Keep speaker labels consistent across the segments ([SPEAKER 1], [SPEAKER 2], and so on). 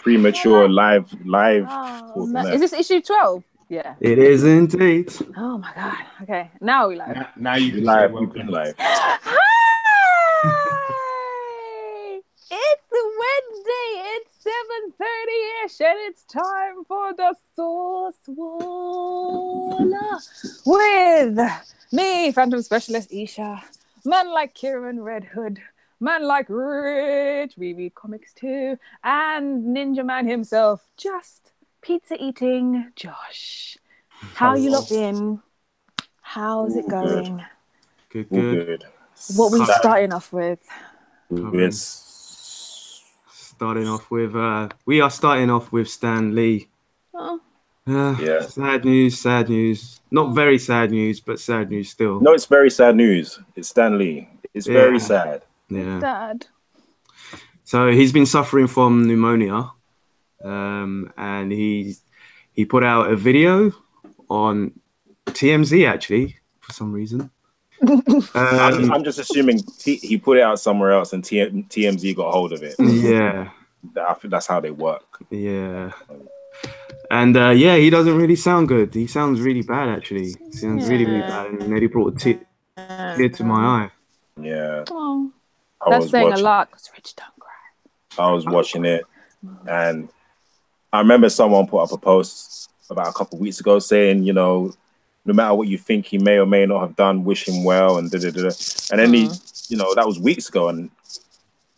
[SPEAKER 1] Premature live.
[SPEAKER 2] Oh, no. Is this issue 12? Yeah.
[SPEAKER 3] It is indeed.
[SPEAKER 2] Oh my god. Okay. Now we live.
[SPEAKER 4] Now you can
[SPEAKER 1] live.
[SPEAKER 4] say
[SPEAKER 1] We've been live.
[SPEAKER 2] Hi! It's Wednesday. It's 7:30ish, and it's time for the Source Wall with me, Phantom Specialist Isha, man like Kieran Red Hood, man like Rich, we read comics too, and Ninja Man himself, just pizza eating Josh. How you lot been? How's it going?
[SPEAKER 3] Good.
[SPEAKER 2] What were you starting off with?
[SPEAKER 3] We are starting off with Stan Lee.
[SPEAKER 2] Oh.
[SPEAKER 1] Yeah.
[SPEAKER 3] Sad news. Not very sad news, but sad news still.
[SPEAKER 1] No, it's very sad news. It's Stan Lee. It's very sad.
[SPEAKER 3] Yeah.
[SPEAKER 2] Sad.
[SPEAKER 3] So he's been suffering from pneumonia, and he put out a video on TMZ actually for some reason.
[SPEAKER 1] I'm just assuming he put it out somewhere else and TMZ got hold of it.
[SPEAKER 3] Yeah.
[SPEAKER 1] I think that's how they work.
[SPEAKER 3] Yeah. And he doesn't really sound good. He sounds really bad actually. He sounds really bad, and nearly brought a tear to my eye.
[SPEAKER 1] Yeah.
[SPEAKER 2] Oh. That's saying a lot because Rich don't cry.
[SPEAKER 1] I was watching it, and I remember someone put up a post about a couple of weeks ago saying, you know, no matter what you think he may or may not have done, wish him well, and da-da-da-da. And then he, you know, that was weeks ago, and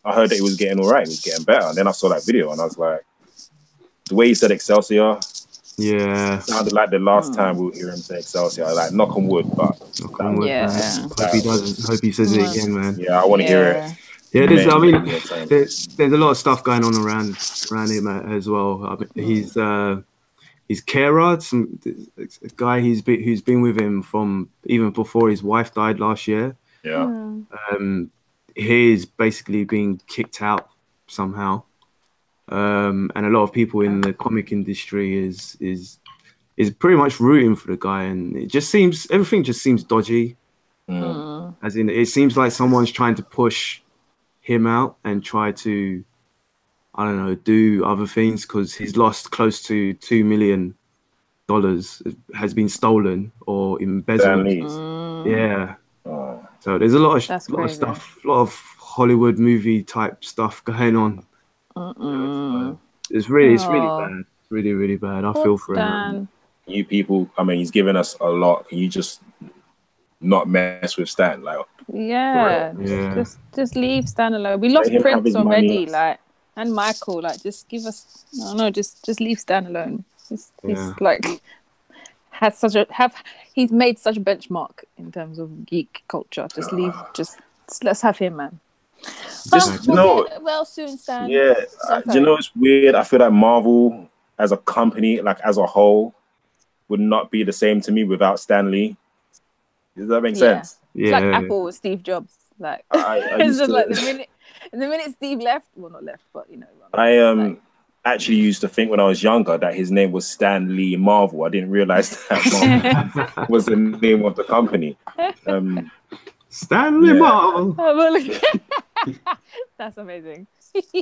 [SPEAKER 1] I heard that he was getting all right, he was getting better. And then I saw that video, and I was like, the way he said Excelsior, sounded like the last time we would hear him say Excelsior. Like, knock on wood, but
[SPEAKER 3] knock on wood, hope he doesn't. Hope he says it again, man.
[SPEAKER 1] Yeah, I want to hear it.
[SPEAKER 3] Yeah, there's a lot of stuff going on around him as well. I mean, his carer, a guy who's been with him from even before his wife died last year.
[SPEAKER 1] Yeah.
[SPEAKER 3] He's basically being kicked out somehow. And a lot of people in the comic industry is pretty much rooting for the guy, and everything just seems dodgy. As in, it seems like someone's trying to push him out and try to, I don't know, do other things, because he's lost close to $2 million has been stolen or embezzled. Yeah. So there's a lot of stuff, a lot of Hollywood movie type stuff going on. It's really bad. Really, really bad. I feel for him.
[SPEAKER 1] You people, I mean, he's given us a lot. Can you just not mess with Stan? Like,
[SPEAKER 2] just leave Stan alone. We lost Prince already, like, and Michael. Like, just give us, I don't know, just leave Stan alone. He's like he's made such a benchmark in terms of geek culture. Just leave, just let's have him, man. Well, soon, Stan.
[SPEAKER 1] Yeah, you know, it's weird. I feel like Marvel as a company, like as a whole, would not be the same to me without Stan Lee. Does that make sense?
[SPEAKER 2] Yeah. It's like Apple with Steve Jobs. Like, it's just like the minute Steve left, well, not left, but you know.
[SPEAKER 1] I actually used to think when I was younger that his name was Stan Lee Marvel. I didn't realize that Marvel was the name of the company.
[SPEAKER 3] Stanley Marvel.
[SPEAKER 2] That's amazing.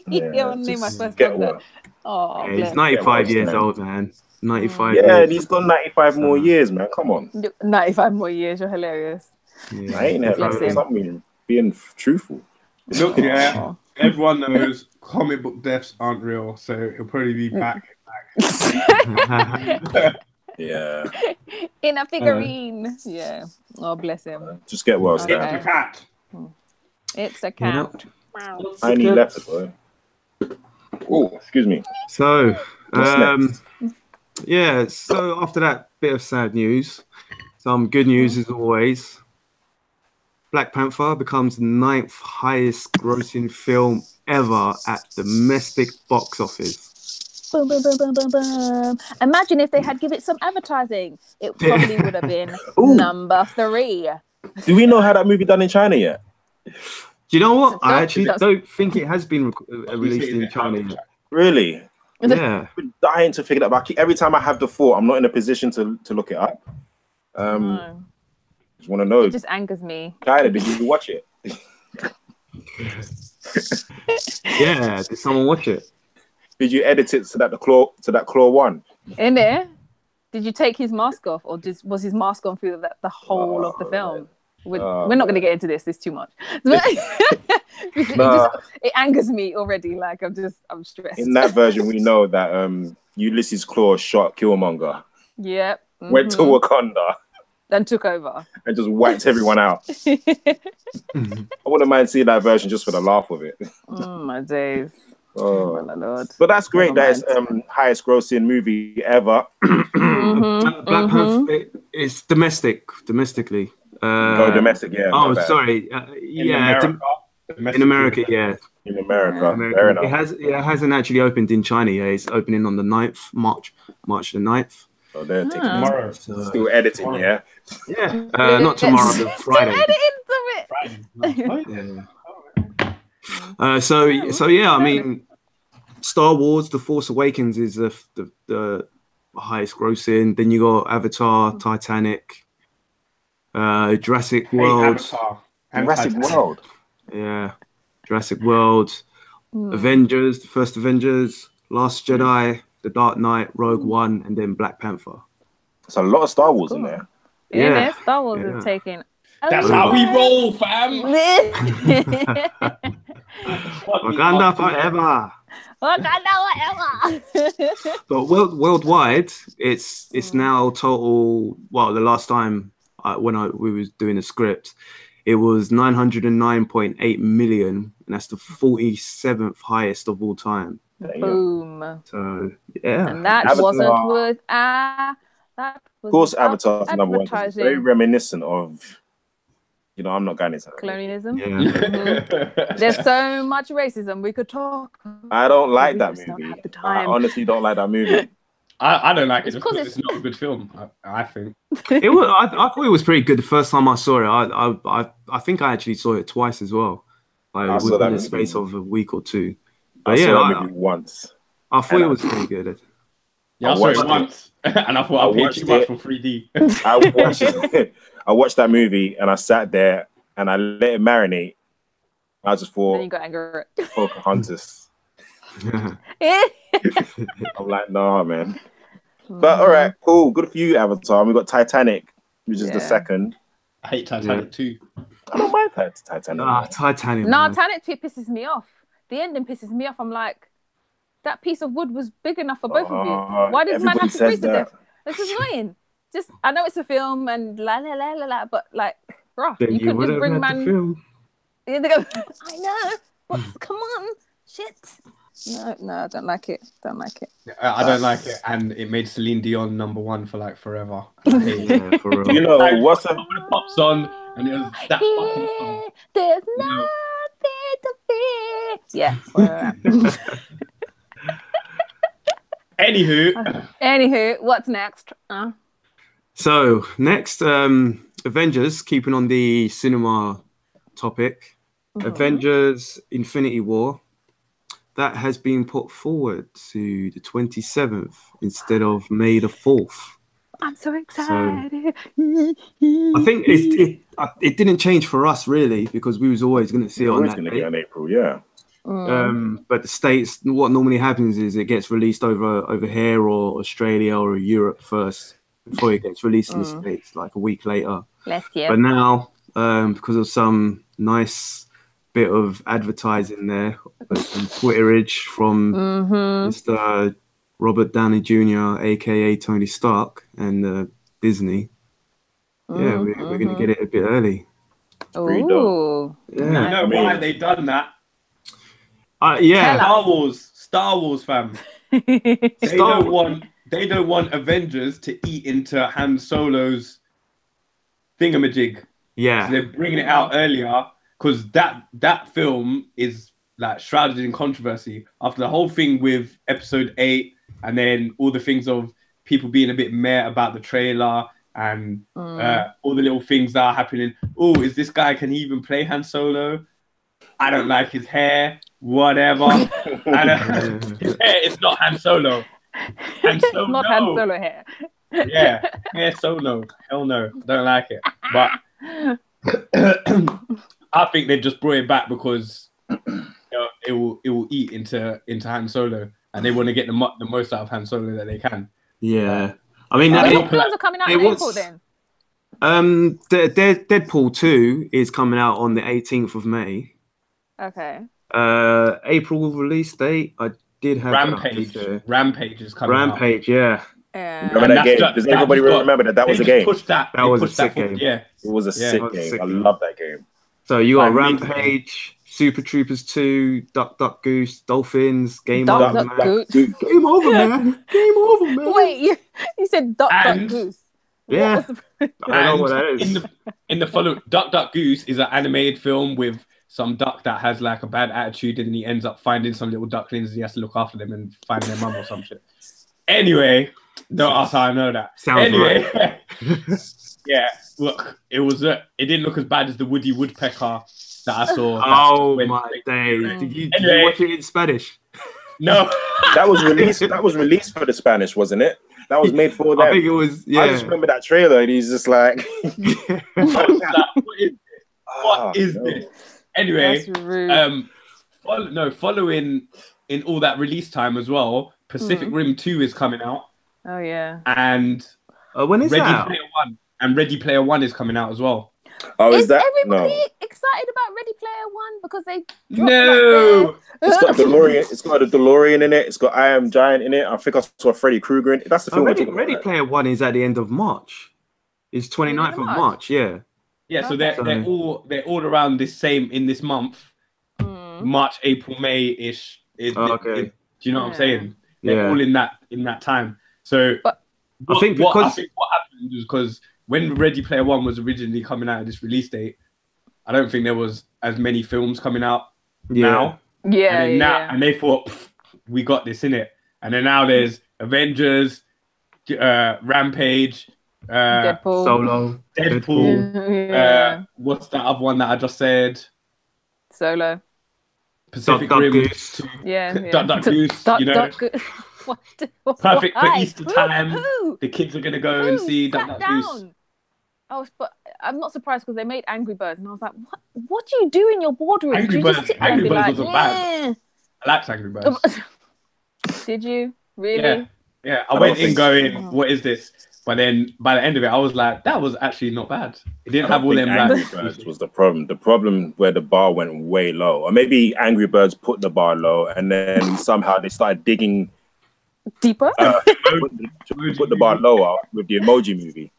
[SPEAKER 1] Yeah,
[SPEAKER 2] name my first one. Oh,
[SPEAKER 3] he's 95 years old, man. 95.
[SPEAKER 1] Yeah, and he's got 95 more years, man. Come on.
[SPEAKER 2] 95 more years. You're hilarious.
[SPEAKER 1] Yeah. I ain't having something being truthful.
[SPEAKER 4] Look, everyone knows comic book deaths aren't real, so he'll probably be back.
[SPEAKER 1] Yeah.
[SPEAKER 2] In a figurine. Yeah. Oh, bless him.
[SPEAKER 1] Just get well, Stan.
[SPEAKER 4] It's a cat.
[SPEAKER 2] It's a cat. Wow.
[SPEAKER 1] Tiny leopard, boy. Oh, excuse me.
[SPEAKER 3] So, so after that bit of sad news, some good news as always. Black Panther becomes the 9th highest grossing film ever at domestic box office.
[SPEAKER 2] Boom, boom, boom, boom, boom, boom. Imagine if they had given it some advertising. It probably would have been number 3.
[SPEAKER 1] Do we know how that movie done in China yet?
[SPEAKER 3] Do you know what? I actually don't think it has been released in China yet.
[SPEAKER 1] Really?
[SPEAKER 3] Yeah.
[SPEAKER 1] I'm dying to figure that out. Every time I have the thought, I'm not in a position to look it up. Just want to know.
[SPEAKER 2] It just angers me.
[SPEAKER 1] Kyla, did you watch it?
[SPEAKER 3] Yeah, did someone watch it?
[SPEAKER 1] Did you edit it so that the claw won?
[SPEAKER 2] In there, did you take his mask off, or was his mask on through the whole of the film? We're not going to get into this. It's too much. It angers me already. Like I'm stressed.
[SPEAKER 1] In that version, we know that Ulysses Claw shot Killmonger.
[SPEAKER 2] Yep.
[SPEAKER 1] Went to Wakanda.
[SPEAKER 2] Then took over.
[SPEAKER 1] And just wiped everyone out. I wouldn't mind seeing that version just for the laugh of it.
[SPEAKER 2] Oh, my days.
[SPEAKER 1] Oh,
[SPEAKER 2] my Lord.
[SPEAKER 1] But that's great. That is highest grossing movie ever.
[SPEAKER 3] Black Panther, it's domestically.
[SPEAKER 1] Domestic, yeah.
[SPEAKER 3] Oh, sorry. In America, yeah.
[SPEAKER 1] In America. Fair enough.
[SPEAKER 3] It hasn't actually opened in China yet. It's opening on the 9th, March the 9th.
[SPEAKER 1] So they're taking
[SPEAKER 4] tomorrow.
[SPEAKER 1] Still editing, yeah?
[SPEAKER 3] Yeah. Not tomorrow, the Friday. So yeah, I mean, Star Wars: The Force Awakens is the highest grossing. Then you got Avatar, Titanic, Jurassic World.
[SPEAKER 1] Jurassic World.
[SPEAKER 3] Yeah, Jurassic World, Avengers, the first Avengers, Last Jedi, The Dark Knight, Rogue One, and then Black Panther.
[SPEAKER 1] There's a lot of Star Wars in there.
[SPEAKER 2] Yeah, Star Wars is taking.
[SPEAKER 4] That's how we roll, fam.
[SPEAKER 3] Wakanda forever.
[SPEAKER 2] Wakanda forever.
[SPEAKER 3] But worldwide, it's now total. Well, the last time we was doing the script, it was 909.8 million, and that's the 47th highest of all time.
[SPEAKER 2] Boom.
[SPEAKER 3] So yeah,
[SPEAKER 2] and that
[SPEAKER 1] Avatar.
[SPEAKER 2] wasn't with
[SPEAKER 1] Of course, Avatar's number one. It's very reminiscent of, I'm not going into that.
[SPEAKER 2] Colonialism.
[SPEAKER 3] Yeah.
[SPEAKER 2] Mm-hmm. There's so much racism we could talk.
[SPEAKER 1] I don't like that movie. I honestly don't like that movie.
[SPEAKER 4] I don't like it because it's not a good film. I think
[SPEAKER 3] it was. I thought it was pretty good the first time I saw it. I think I actually saw it twice as well, like within the space of a week or two. But
[SPEAKER 1] I saw that movie once.
[SPEAKER 3] I thought it was pretty good.
[SPEAKER 4] Yeah, I saw it once, and I thought I paid too much for 3D.
[SPEAKER 1] I watched that movie and I sat there and I let it marinate. I just thought,
[SPEAKER 2] then you got angry.
[SPEAKER 1] Pocahontas. I'm like, nah, man. But all right, cool. Good for you, Avatar. We got Titanic, which is the second.
[SPEAKER 4] I hate Titanic too.
[SPEAKER 1] I don't mind Titanic.
[SPEAKER 3] Titanic.
[SPEAKER 2] No, Titanic pisses me off. The ending pisses me off. I'm like, that piece of wood was big enough for both of you. Why does man have to freeze to death? This is annoying. Just, I know it's a film and la la la la la, but like, bro, you could just bring man. I know, but come on, shit. No, I don't like it.
[SPEAKER 4] I don't like it, and it made Celine Dion number one for like forever.
[SPEAKER 3] Yeah, for real.
[SPEAKER 1] You know what's a
[SPEAKER 4] pops on, and it was that fucking song.
[SPEAKER 2] There's nothing to fear. Yeah. Anywho, what's next?
[SPEAKER 3] So next, Avengers. Keeping on the cinema topic, Avengers: Infinity War. That has been put forward to the 27th instead of May the 4th.
[SPEAKER 2] I'm so excited.
[SPEAKER 3] I think it didn't change for us really because we was always going to see it on that day.
[SPEAKER 1] In April, yeah.
[SPEAKER 3] But the States, what normally happens is it gets released over here or Australia or Europe first before it gets released in the States like a week later. But now, because of some nice bit of advertising there, some Twitterage from Mr. Robert Downey Jr., aka Tony Stark, and Disney. Yeah, we're going to get it a bit early.
[SPEAKER 2] Oh,
[SPEAKER 4] yeah. You know why they done that?
[SPEAKER 3] Yeah,
[SPEAKER 4] Star Wars, fam. They don't want Avengers to eat into Han Solo's thingamajig.
[SPEAKER 3] Yeah,
[SPEAKER 4] so they're bringing it out earlier. Because that film is like shrouded in controversy after the whole thing with Episode 8, and then all the things of people being a bit meh about the trailer and all the little things that are happening. Oh, is this guy? Can he even play Han Solo? I don't like his hair. Whatever. His hair is not Han Solo. Han Solo.
[SPEAKER 2] Not Han Solo hair.
[SPEAKER 4] Yeah, hair Solo. Hell no, don't like it. But I think they just brought it back because will eat into Han Solo, and they want to get the most out of Han Solo that they can.
[SPEAKER 3] Yeah, I mean,
[SPEAKER 2] What films are coming out in April then?
[SPEAKER 3] Deadpool 2 is coming out on the 18th of May.
[SPEAKER 2] Okay.
[SPEAKER 3] April release date. I did have
[SPEAKER 4] Rampage. Rampage is coming out.
[SPEAKER 3] Rampage, yeah.
[SPEAKER 1] Remember that game? Does everybody remember that was a game?
[SPEAKER 3] That was a sick game.
[SPEAKER 4] Yeah,
[SPEAKER 1] it was a sick game. I love that game.
[SPEAKER 3] So you got Rampage, Super Troopers 2, Duck Duck Goose, Dolphins, Game Over, man. Game over, man. Game over, man.
[SPEAKER 2] Wait, you said Duck Duck Goose.
[SPEAKER 3] Yeah. I don't know what that is.
[SPEAKER 4] In the follow, Duck Duck Goose is an animated film with some duck that has like a bad attitude, and he ends up finding some little ducklings, and he has to look after them and find their mum or some shit. Anyway, don't ask how I know that.
[SPEAKER 3] Sounds
[SPEAKER 4] anyway,
[SPEAKER 3] right.
[SPEAKER 4] Yeah, look, it didn't look as bad as the Woody Woodpecker that I saw.
[SPEAKER 3] Oh my days! Did you watch it in Spanish?
[SPEAKER 4] No,
[SPEAKER 1] that was released. That was released for the Spanish, wasn't it? That was made for them.
[SPEAKER 3] I think it was. Yeah.
[SPEAKER 1] I just remember that trailer, and he's just like,
[SPEAKER 4] "What is this?" Anyway, following in all that release time as well, Pacific Rim 2 is coming out.
[SPEAKER 2] Oh yeah.
[SPEAKER 4] And
[SPEAKER 3] when is that?
[SPEAKER 4] Ready Player One is coming out as well.
[SPEAKER 1] Oh, is that
[SPEAKER 2] everybody excited about Ready Player One because they
[SPEAKER 1] It's got DeLorean. It's got a DeLorean in it. It's got I Am Giant in it. I think I saw Freddy Krueger in it. That's the film.
[SPEAKER 3] Ready Player One is at the end of March. It's 29th of March. Yeah.
[SPEAKER 4] Yeah. So they're all around this this month. March, April, May ish.
[SPEAKER 3] Okay.
[SPEAKER 4] Do you know what I'm saying? They're all in that time. So
[SPEAKER 3] I think what
[SPEAKER 4] happened was because when Ready Player One was originally coming out at this release date, I don't think there was as many films coming out now.
[SPEAKER 2] Yeah,
[SPEAKER 4] and they thought we got this in it, and then now there's Avengers, Rampage,
[SPEAKER 2] Deadpool,
[SPEAKER 4] Deadpool. What's that other one that I just said?
[SPEAKER 2] Solo.
[SPEAKER 4] Pacific Rim. Duck Duck Goose. Perfect for Easter time. The kids are gonna go and see Duck Duck Goose.
[SPEAKER 2] But I'm not surprised because they made Angry Birds, and I was like, "What do you do in your boardroom?"
[SPEAKER 4] Angry Birds wasn't bad. I liked Angry Birds.
[SPEAKER 2] Did you really?
[SPEAKER 4] Yeah. I went in going, "What is this?" But then by the end of it, I was like, "That was actually not bad." It didn't have all them.
[SPEAKER 1] Angry Birds was the problem. The problem where the bar went way low, or maybe Angry Birds put the bar low, and then somehow they started digging
[SPEAKER 2] deeper.
[SPEAKER 1] Put the bar lower with the Emoji Movie.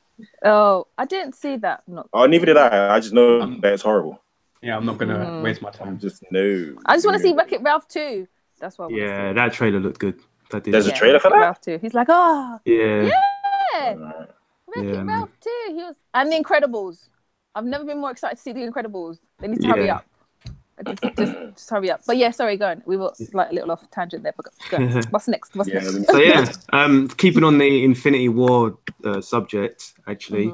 [SPEAKER 2] Oh, I didn't see that.
[SPEAKER 1] Neither did I. I just know that it's horrible.
[SPEAKER 4] Yeah, I'm not gonna waste my time.
[SPEAKER 1] I just want
[SPEAKER 2] to see Wreck-It Ralph 2. That's what.
[SPEAKER 3] That trailer looked good.
[SPEAKER 1] There's a trailer for that.
[SPEAKER 2] Ralph 2. He's like,
[SPEAKER 3] yeah.
[SPEAKER 2] Wreck-It Ralph 2. And The Incredibles. I've never been more excited to see The Incredibles. They need to hurry up. Just hurry up. But yeah, sorry, go on. We were like a little off tangent there. But go on. What's next?
[SPEAKER 3] So keeping on the Infinity War subject, actually,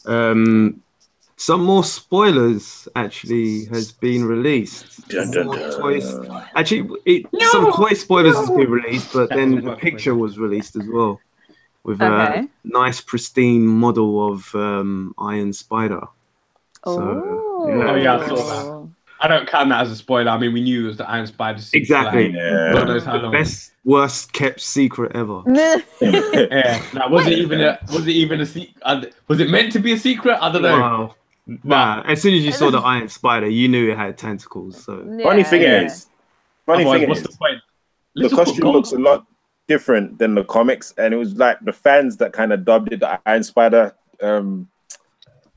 [SPEAKER 3] some more spoilers actually has been released. Actually, some toy spoilers has been released, but then a picture was released as well with a nice pristine model of Iron Spider.
[SPEAKER 4] I saw that. I don't count that as a spoiler. I mean, we knew it was the Iron Spider.
[SPEAKER 3] Exactly.
[SPEAKER 4] God knows how long.
[SPEAKER 3] Best, worst kept secret ever.
[SPEAKER 4] Was it even a secret? Was it meant to be a secret? I don't know.
[SPEAKER 3] Nah. As soon as you saw the Iron Spider, you knew it had tentacles. So
[SPEAKER 1] funny thing is,
[SPEAKER 4] what's the point?
[SPEAKER 1] The costume looks a lot different than the comics, and it was like the fans that kind of dubbed it the Iron Spider.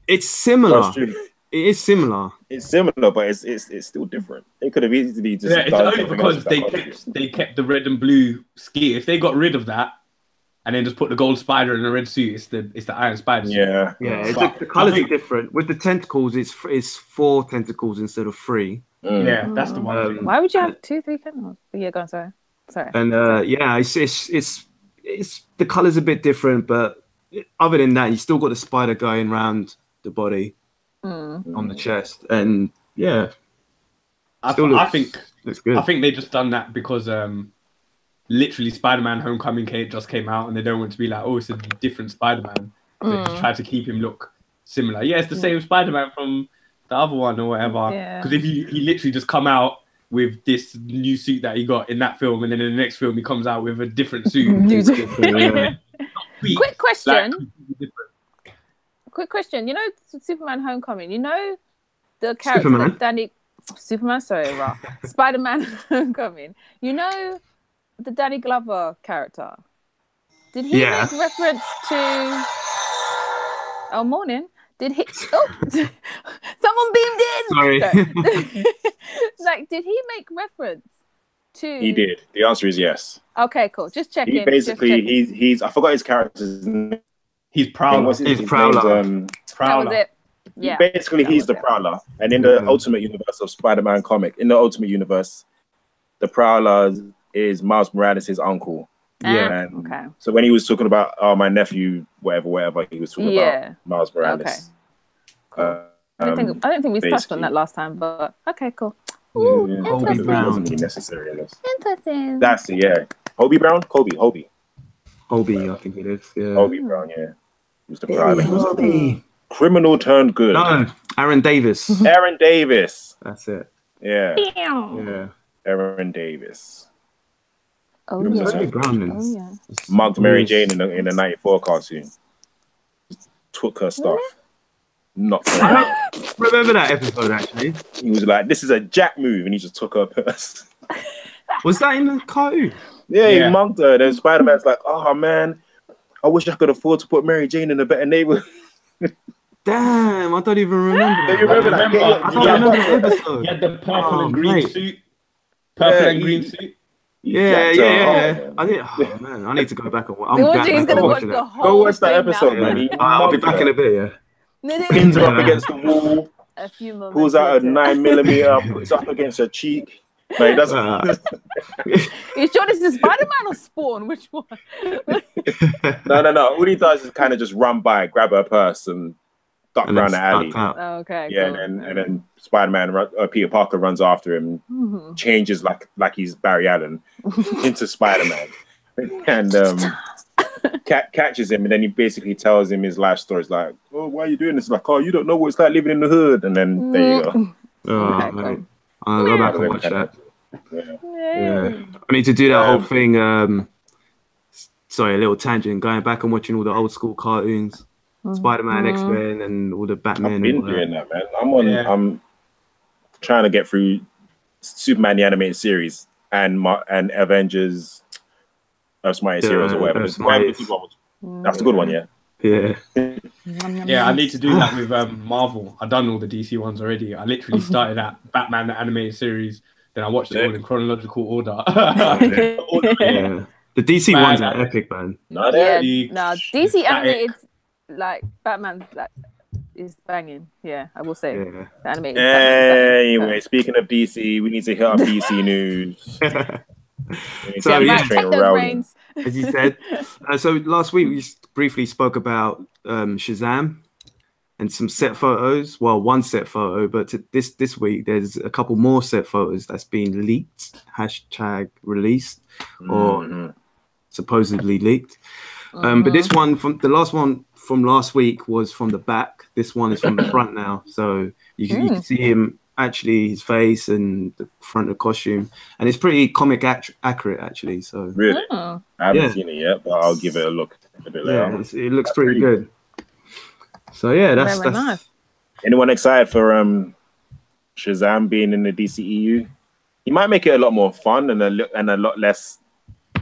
[SPEAKER 3] It's similar.
[SPEAKER 1] Costume.
[SPEAKER 3] It is similar.
[SPEAKER 1] It's similar, but it's still different. It could have easily just.
[SPEAKER 4] It's only because they kept the red and blue ski. If they got rid of that and then just put the gold spider in a red suit, it's the Iron Spider suit.
[SPEAKER 1] Yeah.
[SPEAKER 3] The colors are different. With the tentacles, it's 4 tentacles instead of 3.
[SPEAKER 4] Yeah, that's the one.
[SPEAKER 2] Why would you have 2, 3 tentacles? Yeah, go on. Sorry.
[SPEAKER 3] And it's the colors a bit different, but other than that, you still got the spider going around the body. On the chest, and
[SPEAKER 4] I think
[SPEAKER 3] looks good.
[SPEAKER 4] I think they just done that because literally Spider-Man Homecoming just came out, and they don't want to be like, oh, it's a different Spider-Man. They just try to keep him look similar. Yeah, it's the same Spider-Man from the other one or whatever. Because if he literally just come out with this new suit that he got in that film, and then in the next film he comes out with a different suit.
[SPEAKER 2] Quick question.
[SPEAKER 4] Like,
[SPEAKER 2] Quick question. You know, Superman Homecoming. You know the character that Danny. Superman, sorry, Ra. Spider-Man Homecoming. You know the Danny Glover character. Did he make reference to? Oh, morning. Did he? Oh, someone beamed in.
[SPEAKER 3] Sorry.
[SPEAKER 2] Like, did he make reference to?
[SPEAKER 1] He did. The answer is yes.
[SPEAKER 2] Okay, cool. Just checking.
[SPEAKER 1] He basically, he's. I forgot his character's name.
[SPEAKER 4] He's Prowler.
[SPEAKER 3] He's Prowler.
[SPEAKER 2] That was it. Yeah.
[SPEAKER 1] Basically, he's the Prowler, and in the Ultimate Universe of Spider-Man comic, in the Ultimate Universe, the Prowler is Miles Morales' uncle.
[SPEAKER 3] Yeah.
[SPEAKER 2] Okay.
[SPEAKER 1] So when he was talking about my nephew, whatever, he was talking about Miles Morales.
[SPEAKER 2] Okay. I don't think we touched on that last time, but okay, cool.
[SPEAKER 3] Ooh, Hobie Brown.
[SPEAKER 1] Wasn't really necessary in this.
[SPEAKER 2] Interesting.
[SPEAKER 1] That's it. Yeah. Hobie Brown. Hobie, I
[SPEAKER 3] think it is. Yeah.
[SPEAKER 1] Hobie Brown. Yeah. He was the Prowler. Criminal turned good.
[SPEAKER 3] No, Aaron Davis.
[SPEAKER 1] Aaron Davis.
[SPEAKER 3] That's it.
[SPEAKER 1] Yeah.
[SPEAKER 3] Yeah.
[SPEAKER 1] Aaron Davis.
[SPEAKER 2] Oh yeah.
[SPEAKER 3] Brown
[SPEAKER 1] Mugged Mary Jane in the '94 cartoon. Just took her stuff. Not
[SPEAKER 3] I don't remember that episode actually.
[SPEAKER 1] He was like, "This is a Jack move," and he just took her purse.
[SPEAKER 3] Was that in the cartoon?
[SPEAKER 1] Yeah, he mugged her. Then Spider-Man's like, "Oh man, I wish I could afford to put Mary Jane in a better neighborhood."
[SPEAKER 3] Damn, I don't even remember.
[SPEAKER 1] Do you remember that?
[SPEAKER 3] I don't remember the episode.
[SPEAKER 4] He had the purple and green suit. Purple and green suit.
[SPEAKER 3] Yeah. I did. Oh man, I need to go back and watch.
[SPEAKER 2] He's gonna watch the whole.
[SPEAKER 1] Go watch that episode, man.
[SPEAKER 3] I'll be back in a bit. Yeah.
[SPEAKER 1] Pins her up against the wall.
[SPEAKER 2] A few moments.
[SPEAKER 1] Pulls out a 9mm. Puts up against her cheek. No, he doesn't.
[SPEAKER 2] You sure this is Spider-Man or Spawn? Which one?
[SPEAKER 1] No. All he does is kind of just run by, grab her purse, and duck around the alley.
[SPEAKER 2] Oh, okay.
[SPEAKER 1] Yeah,
[SPEAKER 2] cool.
[SPEAKER 1] and then Spider-Man, Peter Parker runs after him, changes like he's Barry Allen into Spider-Man, and catches him, and then he basically tells him his life story. It's like, "Oh, why are you doing this?" Like, "Oh, you don't know what it's like living in the hood." And then there you go.
[SPEAKER 3] Oh,
[SPEAKER 2] Okay,
[SPEAKER 3] mate. I'll go back and watch that.
[SPEAKER 1] Yeah.
[SPEAKER 3] I need to do that whole thing. Sorry, a little tangent. Going back and watching all the old school cartoons, Spider-Man, X-Men, and all the Batman.
[SPEAKER 1] I've been doing that, man. I'm trying to get through Superman the animated series and Avengers. Mightiest Heroes or whatever. That's the good one, yeah.
[SPEAKER 4] Yeah, I need to do that with Marvel. I've done all the DC ones already. I literally started at Batman the animated series, then I watched it all in chronological order.
[SPEAKER 3] The DC ones are epic, man.
[SPEAKER 2] DC animated, like Batman, is banging. Yeah, I will say. The animated.
[SPEAKER 1] Anyway, speaking of DC, we need to hit up DC news.
[SPEAKER 3] So as you said. So last week we briefly spoke about Shazam and some set photos. Well, one set photo, but this week there's a couple more set photos that's been leaked, #released, or supposedly leaked. But this one the last one from last week was from the back. This one is from the front now, so you can see him. Actually, his face and the front of the costume, and it's pretty comic accurate actually. So
[SPEAKER 1] really, I haven't seen it yet, but I'll give it a look a bit later.
[SPEAKER 3] Yeah, it looks pretty good. So yeah, that's
[SPEAKER 2] nice.
[SPEAKER 1] Anyone excited for Shazam being in the DCEU? He might make it a lot more fun and a lot less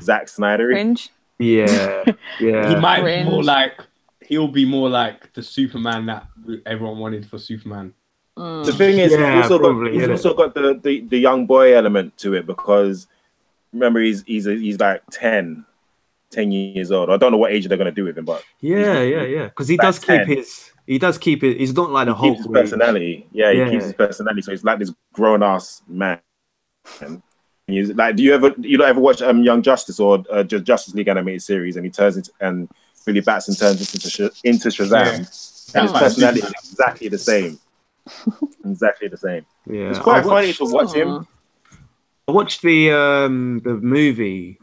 [SPEAKER 1] Zack Snyder.
[SPEAKER 2] Cringe.
[SPEAKER 3] Yeah.
[SPEAKER 4] He might be more like he'll be more like the Superman that everyone wanted for Superman.
[SPEAKER 1] The thing is, he's also got the young boy element to it, because remember he's like 10 years old. I don't know what age they're gonna do with him, but
[SPEAKER 3] because he does keep it. He's not like the whole
[SPEAKER 1] personality. He keeps his personality, so he's like this grown ass man. And he's like, you don't ever watch Young Justice or Justice League animated series, and he turns into and Billy Batson turns into Shazam, and his personality is exactly the same. Exactly the same.
[SPEAKER 3] Yeah,
[SPEAKER 1] it's quite funny to watch him.
[SPEAKER 3] I watched the movie,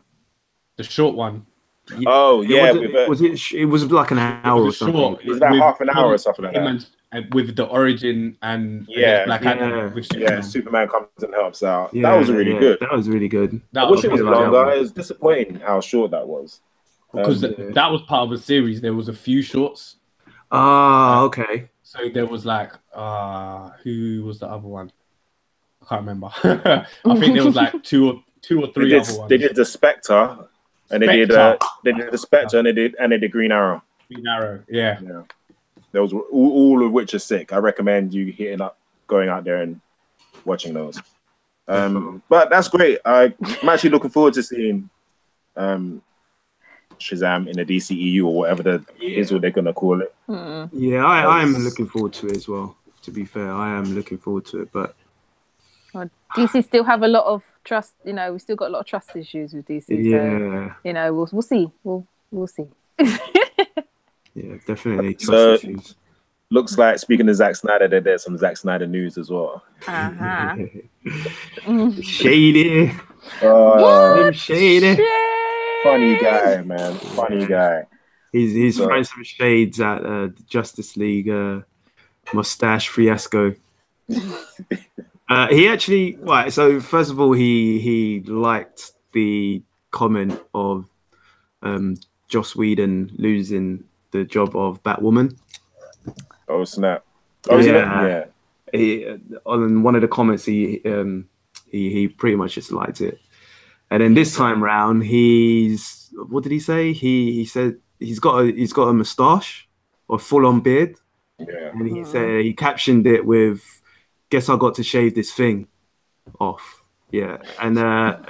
[SPEAKER 4] the short one.
[SPEAKER 1] Oh yeah,
[SPEAKER 3] it was like an hour or something.
[SPEAKER 1] It was about half an hour or something like that.
[SPEAKER 4] and with the origin and
[SPEAKER 1] Yeah,
[SPEAKER 4] against Black Adam with Superman.
[SPEAKER 1] Yeah, Superman comes and helps out.
[SPEAKER 3] Yeah,
[SPEAKER 1] That was really good.
[SPEAKER 3] That was really good.
[SPEAKER 1] I wish it was
[SPEAKER 3] really like that
[SPEAKER 1] longer.
[SPEAKER 3] one.
[SPEAKER 1] It was disappointing how short that was.
[SPEAKER 4] Because that was part of a series. There was a few shorts.
[SPEAKER 3] Okay.
[SPEAKER 4] So there was like, who was the other one? I can't remember. I think there was like two or three other ones.
[SPEAKER 1] They did the Spectre, and they did the Spectre, and they did Green Arrow.
[SPEAKER 4] Green Arrow, yeah.
[SPEAKER 1] Those were all of which are sick. I recommend you going out there and watching those. But that's great. I'm actually looking forward to seeing Shazam in the DCEU or whatever is what they're gonna call it.
[SPEAKER 3] Yeah, I am looking forward to it as well. To be fair, I am looking forward to it, but
[SPEAKER 2] DC still have a lot of trust. You know, we still got a lot of trust issues with DC.
[SPEAKER 3] Yeah.
[SPEAKER 2] So, you know, we'll see. We'll see.
[SPEAKER 3] Yeah, definitely trust
[SPEAKER 1] So,
[SPEAKER 3] issues.
[SPEAKER 1] looks like, speaking of Zack Snyder, there's some Zack Snyder news as well.
[SPEAKER 3] Shady. Shady.
[SPEAKER 1] Funny guy, man. Funny guy.
[SPEAKER 3] He's throwing some shades at the Justice League mustache fiasco. He actually, right, so first of all, he liked the comment of Joss Whedon losing the job of Batwoman.
[SPEAKER 1] Oh snap! Oh yeah.
[SPEAKER 3] He, on one of the comments, he pretty much just liked it. And then this time round, what did he say? He said he's got a moustache or full on beard.
[SPEAKER 1] Yeah.
[SPEAKER 3] And he said he captioned it with, "Guess I got to shave this thing off." Yeah. And a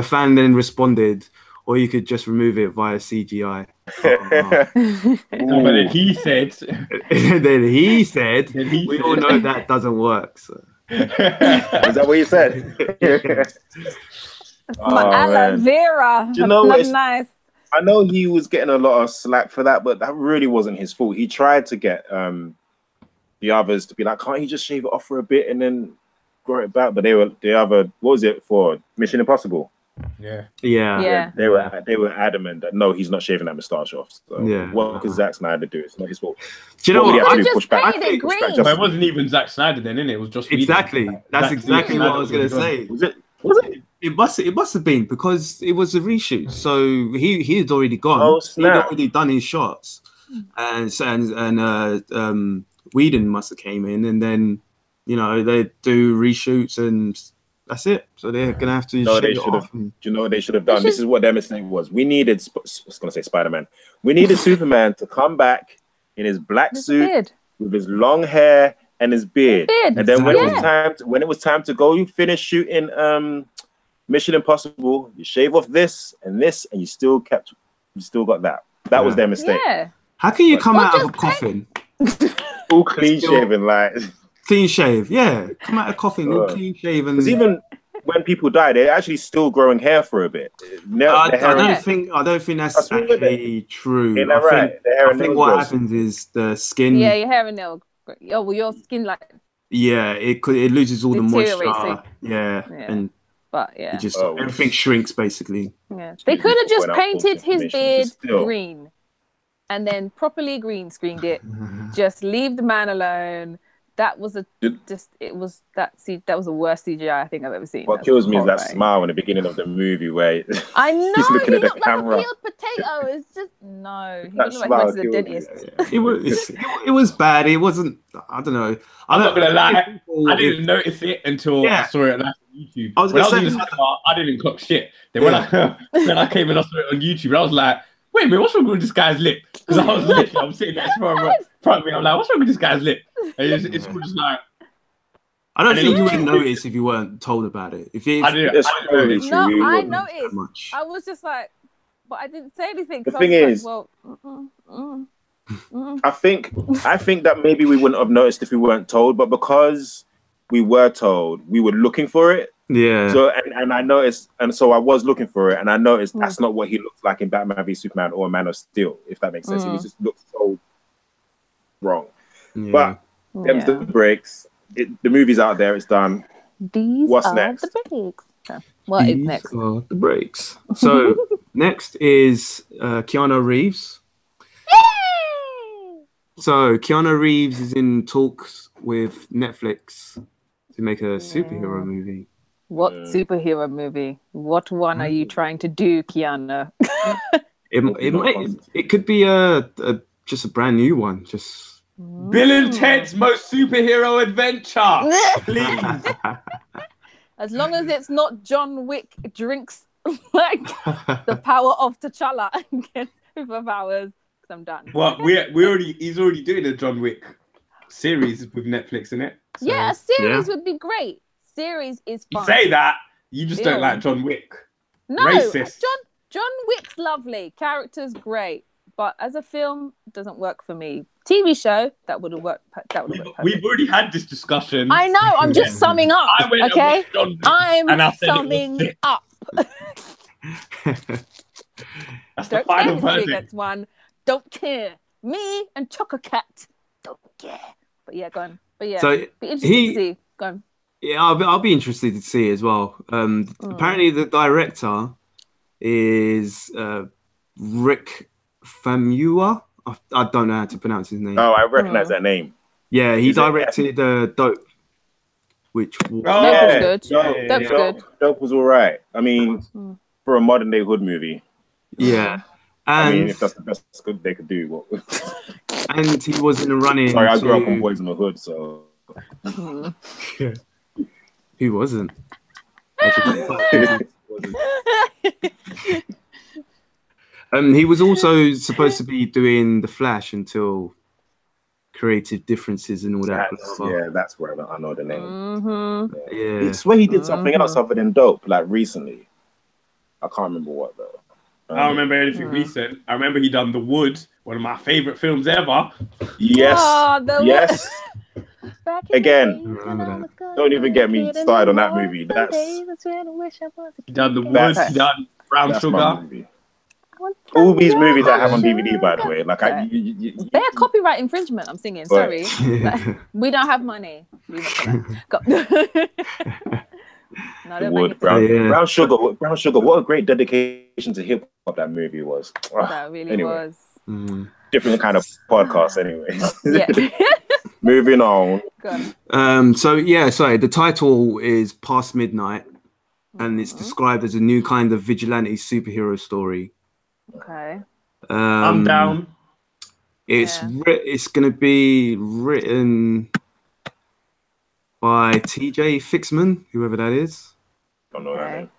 [SPEAKER 3] fan then responded, "Or you could just remove it via CGI."
[SPEAKER 4] No, but then he said,
[SPEAKER 3] we all know that doesn't work. So.
[SPEAKER 1] Is that what you said?
[SPEAKER 2] Aloe vera.
[SPEAKER 1] Do you know
[SPEAKER 2] That's nice.
[SPEAKER 1] I know he was getting a lot of slack for that, but that really wasn't his fault. He tried to get the others to be like, "Can't you just shave it off for a bit and then grow it back?" But what was it for? Mission Impossible.
[SPEAKER 3] Yeah.
[SPEAKER 1] They were adamant that no, he's not shaving that moustache off. So what could Zack Snyder do? It's not his fault.
[SPEAKER 3] Do you know what?
[SPEAKER 2] I just painted green.
[SPEAKER 4] But it wasn't even Zack Snyder then, innit? It was just
[SPEAKER 3] exactly. That's exactly what I was gonna say. Was it? It must have been because it was a reshoot. So he had already gone.
[SPEAKER 1] Oh snap!
[SPEAKER 3] He'd already done his shots, and Whedon must have came in, and then they do reshoots and. That's it. So they're gonna have to.
[SPEAKER 1] No, they should have. Do you know what they should have done? This is what their mistake was. We needed. I was gonna say Spider-Man. We needed Superman to come back in his black suit with his long hair and his beard. And then when it was time to go, you finish shooting Mission Impossible. You shave off this, and you still got that. That was their mistake.
[SPEAKER 2] Yeah.
[SPEAKER 3] How can you come out of a coffin?
[SPEAKER 1] All clean shaven, like.
[SPEAKER 3] Clean shave, yeah. Come out of coffin, all clean shave, and
[SPEAKER 1] because even when people die, they're actually still growing hair for a bit.
[SPEAKER 3] I don't think that's actually true. I think what happens is the skin.
[SPEAKER 2] Yeah, your hair and nail. Oh, well, your skin like.
[SPEAKER 3] Yeah, it loses all the moisture. Yeah, and it just everything shrinks basically.
[SPEAKER 2] Yeah, they could have just painted his beard green, and then properly green screened it. Just leave the man alone. That was that was the worst CGI I think I've ever seen.
[SPEAKER 1] What kills me is that smile in the beginning of the movie where
[SPEAKER 2] I know
[SPEAKER 1] he's looking at the
[SPEAKER 2] Like
[SPEAKER 1] camera.
[SPEAKER 2] a peeled potato. It's just no. He
[SPEAKER 1] That
[SPEAKER 2] looked like he went to the
[SPEAKER 1] dentist.
[SPEAKER 3] It was bad. It wasn't. I don't know.
[SPEAKER 4] I'm not gonna lie. I didn't notice it until I saw it on YouTube. I was in the cinema, I didn't clock shit. Then when I came and I saw it on YouTube, I was like, wait a minute, what's wrong with this guy's lip? Because I'm sitting there in front of me. I'm like, what's wrong with this guy's lip? And it's all just like.
[SPEAKER 3] I don't think you would notice if you weren't told about it.
[SPEAKER 2] I noticed. I was just like, but I didn't say anything.
[SPEAKER 1] The thing is, I think that maybe we wouldn't have noticed if we weren't told, but because we were told, we were looking for it.
[SPEAKER 3] Yeah.
[SPEAKER 1] So and I noticed, and so I was looking for it, and I noticed that's not what he looks like in Batman v Superman or Man of Steel, if that makes sense. He just looks so wrong. Yeah. But them's the breaks. The movie's out there. It's done. What's next?
[SPEAKER 2] The breaks. What is next?
[SPEAKER 3] The breaks. So next is Keanu Reeves. So Keanu Reeves is in talks with Netflix to make a superhero movie.
[SPEAKER 2] What superhero movie? What one are you trying to do, Keanu?
[SPEAKER 3] It could be just a brand new one. Just
[SPEAKER 4] Bill and Ted's Most Superhero Adventure, please.
[SPEAKER 2] As long as it's not John Wick drinks like the power of T'Challa and gets superpowers, because I'm done.
[SPEAKER 4] Well, he's already doing a John Wick series with Netflix in it. So.
[SPEAKER 2] Yeah, a series would be great. Series is fun.
[SPEAKER 4] You say that, you just don't like John Wick.
[SPEAKER 2] No,
[SPEAKER 4] Racist.
[SPEAKER 2] John Wick's lovely. Character's great. But as a film, it doesn't work for me. TV show, that would have worked.
[SPEAKER 4] We've already had this discussion.
[SPEAKER 2] I know. I'm just summing up. Okay, I'm summing up.
[SPEAKER 4] That's the final verdict.
[SPEAKER 2] That's one. Don't care. Me and Choco Cat don't care. But yeah, go on. But yeah,
[SPEAKER 3] so
[SPEAKER 2] be interested to see. Go on.
[SPEAKER 3] Yeah, I'll be interested to see as well. Apparently, the director is Rick Famuyiwa. I don't know how to pronounce his name.
[SPEAKER 1] Oh, I recognize that name.
[SPEAKER 3] Yeah, he directed Dope, which was
[SPEAKER 2] good.
[SPEAKER 1] Dope's good. Dope was all right. I mean, for a modern day hood movie.
[SPEAKER 3] Yeah. And
[SPEAKER 1] I mean, if that's the best good they could do.
[SPEAKER 3] And he was in the running.
[SPEAKER 1] Sorry, I grew up on Boys in the Hood, so.
[SPEAKER 3] Who wasn't? He was also supposed to be doing The Flash until creative differences and all that.
[SPEAKER 1] That's where I know the name.
[SPEAKER 2] Mm-hmm.
[SPEAKER 3] Yeah.
[SPEAKER 1] I swear he did something else other than Dope, like recently. I can't remember what though.
[SPEAKER 4] I don't remember anything recent. I remember he done The Wood, one of my favorite films ever.
[SPEAKER 1] Yes. Yes. Again,
[SPEAKER 3] that.
[SPEAKER 1] don't even get me started on that movie. That's
[SPEAKER 4] he done The Wood. He done Brown Sugar.
[SPEAKER 1] All these movies I have on DVD, by the way, like
[SPEAKER 2] they're copyright infringement. I'm singing. Sorry, we don't have money.
[SPEAKER 1] The Wood, Brown Sugar. Brown Sugar. What a great dedication to hip hop that movie was.
[SPEAKER 2] That really was.
[SPEAKER 1] Different kind of podcast, anyways.
[SPEAKER 2] Yeah.
[SPEAKER 1] Moving on.
[SPEAKER 3] The title is Past Midnight, and it's described as a new kind of vigilante superhero story.
[SPEAKER 2] Okay.
[SPEAKER 4] I'm down.
[SPEAKER 3] It's going to be written by TJ Fixman, whoever that is.
[SPEAKER 1] Don't know that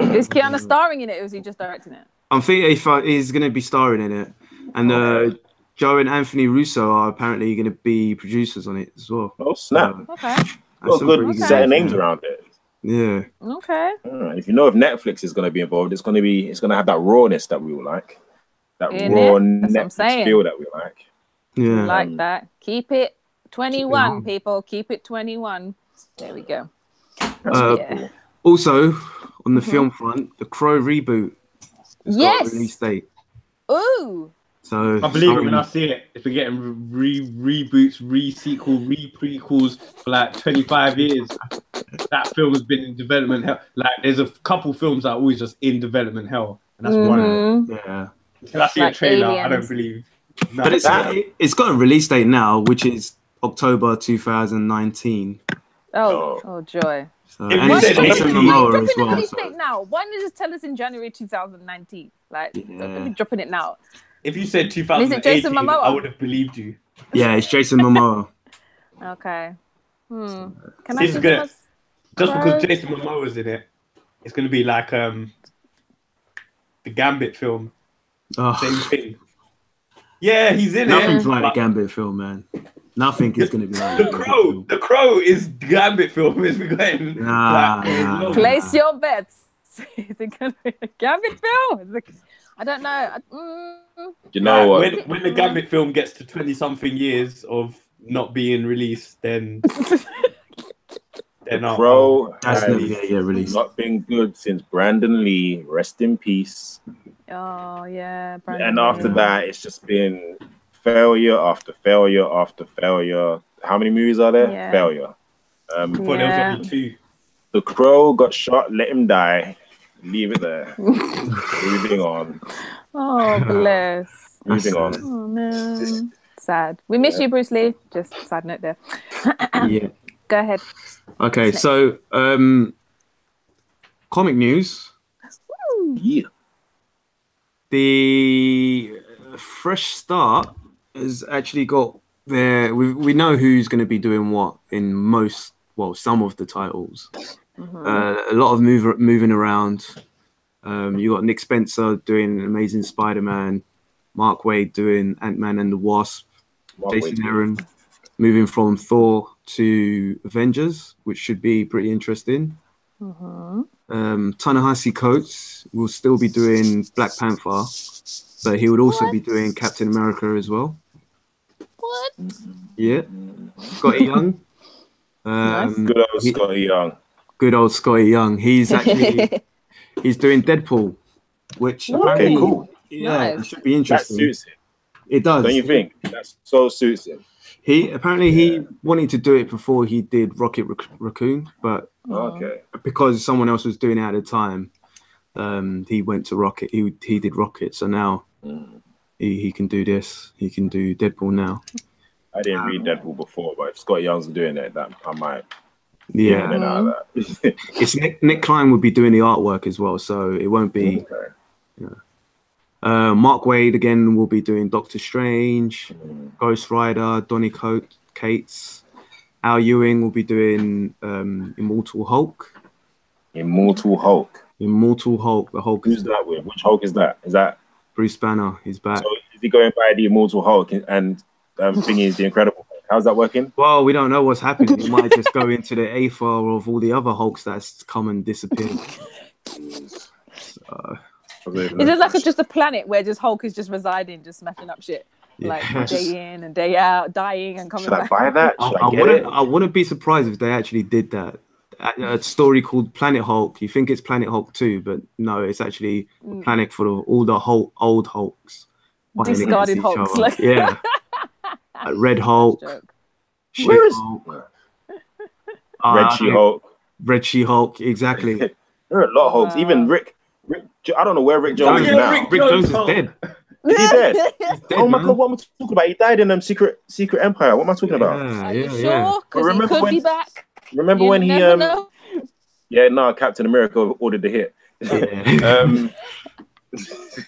[SPEAKER 1] name.
[SPEAKER 2] Is Keanu starring in it, or is he just directing it?
[SPEAKER 3] I'm thinking he's going to be starring in it, and Joe and Anthony Russo are apparently going to be producers on it as well.
[SPEAKER 1] Oh snap!
[SPEAKER 2] Okay.
[SPEAKER 1] Got a good set of names around it.
[SPEAKER 3] Yeah.
[SPEAKER 2] Okay.
[SPEAKER 1] If you know if Netflix is going to be involved, it's going to have that rawness that we will like. That raw Netflix feel that we like.
[SPEAKER 3] Yeah.
[SPEAKER 2] We like that. Keep it 21, people. Keep it 21. There we go.
[SPEAKER 1] Cool.
[SPEAKER 3] Also, on the film front, the Crow reboot has got a release date.
[SPEAKER 2] Ooh.
[SPEAKER 4] So I believe it when I see it. If we're getting reboots, re-sequel, re-prequels for like 25 years, that film has been in development hell. Like, there's a couple films that are always just in development hell, and that's one of them.
[SPEAKER 3] Yeah.
[SPEAKER 4] Until I see a trailer, Aliens. I don't believe. No.
[SPEAKER 3] But it's got a release date now, which is October 2019.
[SPEAKER 2] Oh joy!
[SPEAKER 3] So, and it's Jason Momoa as well.
[SPEAKER 2] Release date now. Why don't you just tell us in January 2019? Like, don't be dropping it now.
[SPEAKER 4] If you said 2018, I would have believed you.
[SPEAKER 3] Yeah, it's Jason Momoa.
[SPEAKER 2] Okay. Can
[SPEAKER 4] just because Jason Momoa's in it, it's going to be like the Gambit film. Same thing. Yeah, he's in
[SPEAKER 3] Nothing's like a Gambit film, man. Nothing is going to be like
[SPEAKER 4] The Crow is Gambit film. Is we going?
[SPEAKER 2] Place your bets. Is it going to be a Gambit film? I don't know.
[SPEAKER 1] You know what?
[SPEAKER 4] When the Gambit film gets to 20-something years of not being released, then
[SPEAKER 1] Crow
[SPEAKER 3] has
[SPEAKER 1] not been good since Brandon Lee. Rest in peace.
[SPEAKER 2] Oh yeah,
[SPEAKER 1] Brandon. And after that, it's just been failure after failure after failure. How many movies are there?
[SPEAKER 2] Yeah.
[SPEAKER 1] Failure.
[SPEAKER 4] There was only 2.
[SPEAKER 1] The Crow got shot. Let him die. Leave it there. Moving on.
[SPEAKER 2] Oh bless.
[SPEAKER 1] Moving on.
[SPEAKER 2] Oh man. Sad. We miss you, Bruce Lee. Just side note there.
[SPEAKER 3] Yeah.
[SPEAKER 2] Go ahead.
[SPEAKER 3] Okay, so comic news.
[SPEAKER 1] Yeah.
[SPEAKER 3] The Fresh Start has actually got their. We know who's going to be doing what in some of the titles. A lot of moving around. You got Nick Spencer doing Amazing Spider-Man, Mark Waid doing Ant-Man and the Wasp, Jason Aaron moving from Thor to Avengers, which should be pretty interesting. Ta-Nehisi Coates will still be doing Black Panther, but he would also be doing Captain America as well.
[SPEAKER 2] What?
[SPEAKER 3] Yeah. Scotty Young.
[SPEAKER 1] Good old Scotty Young.
[SPEAKER 3] Good old Scotty Young. He's actually he's doing Deadpool, which apparently,
[SPEAKER 1] cool.
[SPEAKER 3] Yeah,
[SPEAKER 2] Nice.
[SPEAKER 3] it should be interesting.
[SPEAKER 1] That suits him.
[SPEAKER 3] It does.
[SPEAKER 1] Don't you think? That so suits him.
[SPEAKER 3] He wanted to do it before he did Rocket Raccoon, but because someone else was doing it at the time, he went to Rocket. He did Rocket, so now he can do this. He can do Deadpool now.
[SPEAKER 1] I didn't read Deadpool before, but if Scott Young's doing it, that I might.
[SPEAKER 3] Yeah,
[SPEAKER 1] get out of that.
[SPEAKER 3] it's Nick Klein would be doing the artwork as well, so it won't be. Mark Waid again will be doing Doctor Strange, Ghost Rider, Donny Cates. Al Ewing will be doing Immortal Hulk.
[SPEAKER 1] Immortal Hulk.
[SPEAKER 3] Immortal Hulk. The Hulk.
[SPEAKER 1] Who's that with? Which Hulk is that? Is that
[SPEAKER 3] Bruce Banner? He's back.
[SPEAKER 1] So is he going by the Immortal Hulk and thingy is the Incredible Hulk? How's that working?
[SPEAKER 3] Well, we don't know what's happening. He might just go into the AFA of all the other Hulks that's come and disappeared.
[SPEAKER 2] Is it like just a planet where just Hulk is just residing, just smashing up shit, like day in and day out, dying and coming back?
[SPEAKER 1] Should I buy that?
[SPEAKER 3] I wouldn't be surprised if they actually did that. A story called Planet Hulk. You think it's Planet Hulk 2, but no, it's actually a planet full of all the old Hulks.
[SPEAKER 2] Discarded Hulks. Like...
[SPEAKER 3] Yeah. Red Hulk.
[SPEAKER 1] Where is
[SPEAKER 3] Hulk.
[SPEAKER 1] Red She-Hulk?
[SPEAKER 3] Red She-Hulk, exactly.
[SPEAKER 1] There are a lot of Hulks. Even Rick. I don't know where Rick Jones is now.
[SPEAKER 3] Rick Jones is dead.
[SPEAKER 1] Is he dead?
[SPEAKER 3] Dead,
[SPEAKER 1] oh my
[SPEAKER 3] man.
[SPEAKER 1] god, what am I talking about? He died in Secret Empire. What am I talking about?
[SPEAKER 2] Are you sure? Because he could be back.
[SPEAKER 1] Remember when he
[SPEAKER 2] know.
[SPEAKER 1] Captain America ordered the hit.
[SPEAKER 3] Yeah.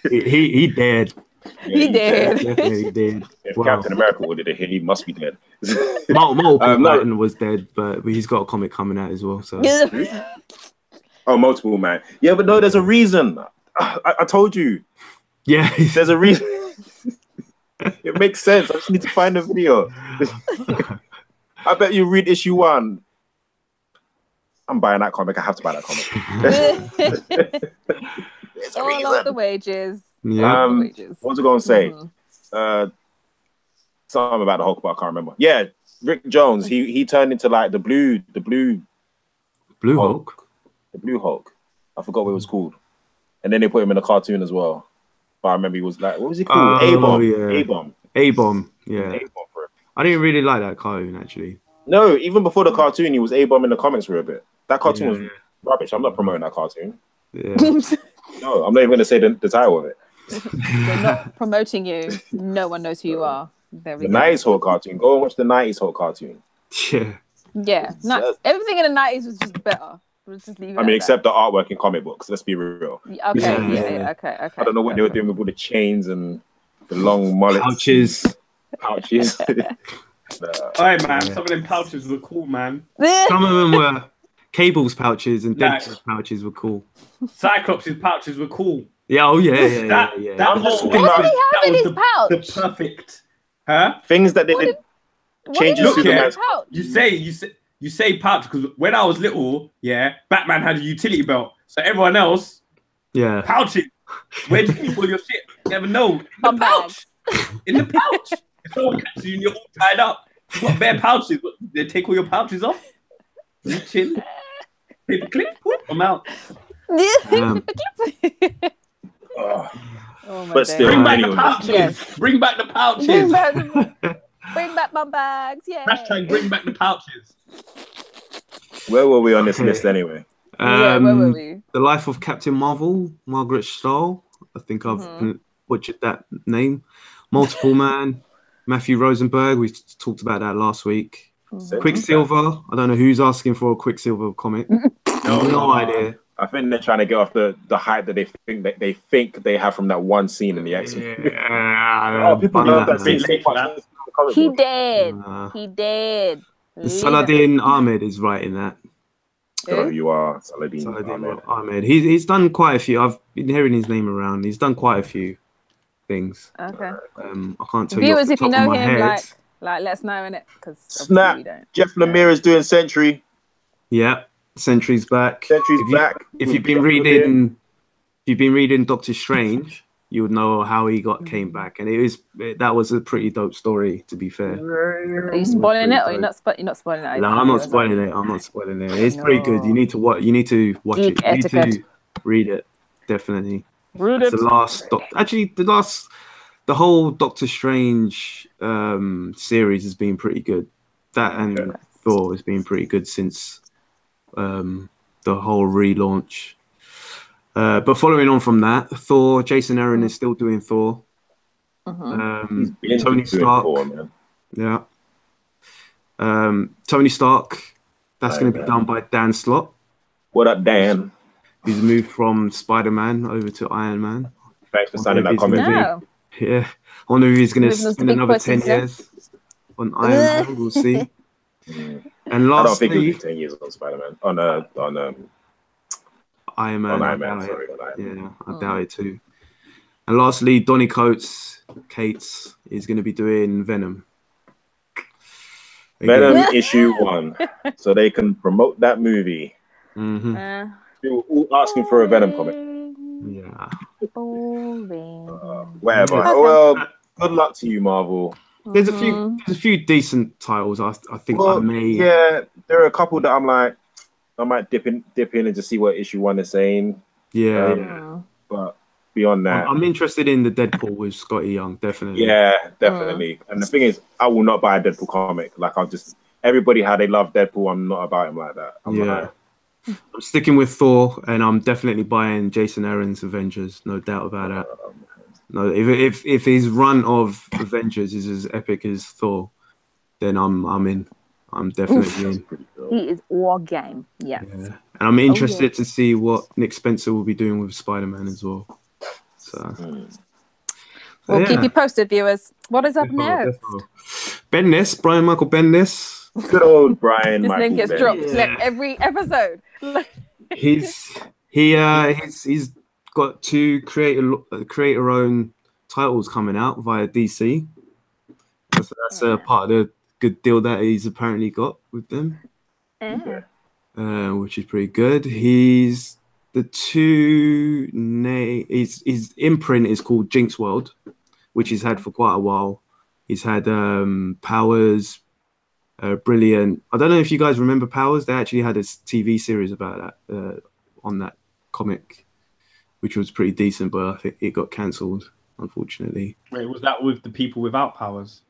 [SPEAKER 3] he dead.
[SPEAKER 2] He did.
[SPEAKER 3] Definitely dead.
[SPEAKER 1] If Captain America ordered a hit, he must be dead.
[SPEAKER 3] Multiple Man was dead, but he's got a comic coming out as well. So.
[SPEAKER 1] Oh, Multiple Man. Yeah, but no, there's a reason. I told you.
[SPEAKER 3] Yeah,
[SPEAKER 1] there's a reason. It makes sense. I just need to find the video. I bet you read issue 1. I'm buying that comic. I have to buy that comic. There's a reason.
[SPEAKER 2] All of the wages.
[SPEAKER 1] Yeah. What was I going to say? Something about the Hulk, but I can't remember. Yeah, Rick Jones. He turned into like the blue
[SPEAKER 3] Hulk.
[SPEAKER 1] The blue Hulk. I forgot what it was called. And then they put him in a cartoon as well. But I remember he was like, what was he called? A-Bomb.
[SPEAKER 3] Yeah.
[SPEAKER 1] A-Bomb.
[SPEAKER 3] A-Bomb. Yeah.
[SPEAKER 1] A-Bomb for it.
[SPEAKER 3] I didn't really like that cartoon actually.
[SPEAKER 1] No, even before the cartoon, he was A-Bomb in the comics for a bit. That cartoon was rubbish. I'm not promoting that cartoon.
[SPEAKER 3] Yeah.
[SPEAKER 1] No, I'm not even going to say the title of it.
[SPEAKER 2] We're not promoting you. No one knows who you are.
[SPEAKER 1] The 90s Hulk cartoon. Go and watch the 90s Hulk cartoon.
[SPEAKER 3] Yeah.
[SPEAKER 2] Yeah. Everything in the 90s was just better. We'll just leave it
[SPEAKER 1] except the artwork in comic books. Let's be real.
[SPEAKER 2] Okay. Okay.
[SPEAKER 1] I don't know what they were doing with all the chains and the long mullets.
[SPEAKER 3] Pouches.
[SPEAKER 1] All
[SPEAKER 4] right, man. Some of them pouches were cool, man.
[SPEAKER 3] Some of them were Cable's pouches and Deadpool's pouches were cool.
[SPEAKER 4] Cyclops' pouches were cool.
[SPEAKER 3] Yeah,
[SPEAKER 4] That whole thing
[SPEAKER 2] what did he have in his pouch?
[SPEAKER 4] The perfect,
[SPEAKER 1] things that they did change.
[SPEAKER 4] You say pouch because when I was little, Batman had a utility belt, so everyone else, pouches. Where do you keep all your shit? You never know. In the pouch. In the pouch. Someone catches you and you're all tied up. You've got bare pouches. They take all your pouches off. You chill. Paper clip. I'm out.
[SPEAKER 1] But still,
[SPEAKER 4] bring back the pouches. Yes. Bring back the pouches.
[SPEAKER 2] Bring back my bags. Yeah.
[SPEAKER 4] Hashtag bring back the pouches.
[SPEAKER 1] Where were we on this list anyway?
[SPEAKER 2] Where were we?
[SPEAKER 3] The Life of Captain Marvel, Margaret Stohl. I think I've butchered that name. Multiple Man, Matthew Rosenberg. We talked about that last week.
[SPEAKER 1] Sentry's
[SPEAKER 3] Quicksilver. I don't know who's asking for a Quicksilver comic. No idea.
[SPEAKER 1] I think they're trying to get off the hype that they think they have from that one scene in the X-Men. People love that scene.
[SPEAKER 2] He did. He did.
[SPEAKER 3] Saladin Ahmed is writing that.
[SPEAKER 1] I don't know who you are, Saladin
[SPEAKER 3] Ahmed. He's done quite a few. I've been hearing his name around. He's done quite a few things.
[SPEAKER 2] Okay.
[SPEAKER 3] I can't tell
[SPEAKER 2] Viewers,
[SPEAKER 3] you.
[SPEAKER 2] if you know him, like let us know innit? Because
[SPEAKER 1] Snap. Jeff Lemire is doing Sentry.
[SPEAKER 3] Yeah, Sentry's back.
[SPEAKER 1] Back.
[SPEAKER 3] If you've been reading Doctor Strange, you would know how he came back, and that was a pretty dope story. To be fair,
[SPEAKER 2] are you spoiling it, or you're not spoiling it?
[SPEAKER 3] No, I'm not spoiling it. I'm not spoiling it. It's pretty good. You need to watch. You need to watch
[SPEAKER 2] Geek
[SPEAKER 3] it. You need
[SPEAKER 2] etiquette.
[SPEAKER 3] to read it. Definitely.
[SPEAKER 2] Read
[SPEAKER 3] It's
[SPEAKER 2] it.
[SPEAKER 3] the whole Doctor Strange series has been pretty good. That and Thor has been pretty good since the whole relaunch. But following on from that, Thor, Jason Aaron is still doing Thor. Tony Stark.
[SPEAKER 1] Thor,
[SPEAKER 3] yeah. Tony Stark, that's going to be done by Dan Slott.
[SPEAKER 1] What up, Dan?
[SPEAKER 3] He's moved from Spider-Man over to Iron Man.
[SPEAKER 1] Thanks for signing that comment.
[SPEAKER 3] Yeah. I wonder if he's going to spend another 10 years on Iron Man. We'll see. And lastly,
[SPEAKER 1] I don't think it'll be 10 years on Spider-Man. On
[SPEAKER 3] Iron Man.
[SPEAKER 1] I
[SPEAKER 3] doubt it too. And lastly, Donny Cates is going to be doing Venom.
[SPEAKER 1] Venom issue 1, so they can promote that movie. People all asking for a Venom comic.
[SPEAKER 3] Yeah.
[SPEAKER 1] Whatever. Well, good luck to you, Marvel.
[SPEAKER 3] There's a few decent titles. I think I may.
[SPEAKER 1] Yeah, there are a couple that I'm like, I might dip in and just see what issue 1 is saying.
[SPEAKER 3] Yeah.
[SPEAKER 1] But beyond that,
[SPEAKER 3] I'm interested in the Deadpool with Scotty Young, definitely.
[SPEAKER 1] Yeah, definitely. And the thing is, I will not buy a Deadpool comic. Like, everybody how they love Deadpool, I'm not about him like that. I'm
[SPEAKER 3] sticking with Thor, and I'm definitely buying Jason Aaron's Avengers, no doubt about that. No, if his run of Avengers is as epic as Thor, then I'm in. I'm definitely in.
[SPEAKER 2] He is war game. Yes.
[SPEAKER 3] Yeah. And I'm interested to see what Nick Spencer will be doing with Spider-Man as well. So
[SPEAKER 2] we'll keep you posted, viewers. What is up next?
[SPEAKER 3] Bendis, Brian Michael Bendis.
[SPEAKER 1] Good old Brian.
[SPEAKER 2] His
[SPEAKER 1] Michael
[SPEAKER 2] name gets
[SPEAKER 1] Bendis.
[SPEAKER 2] dropped like every episode.
[SPEAKER 3] he's got 2 creator-owned titles coming out via DC. So that's part of the good deal that he's apparently got with them, which is pretty good. His imprint is called Jinxworld, which he's had for quite a while. He's had Powers, Brilliant. I don't know if you guys remember Powers. They actually had a TV series about that on that comic, which was pretty decent, but I think it got cancelled, unfortunately.
[SPEAKER 4] Wait, was that with the people without powers?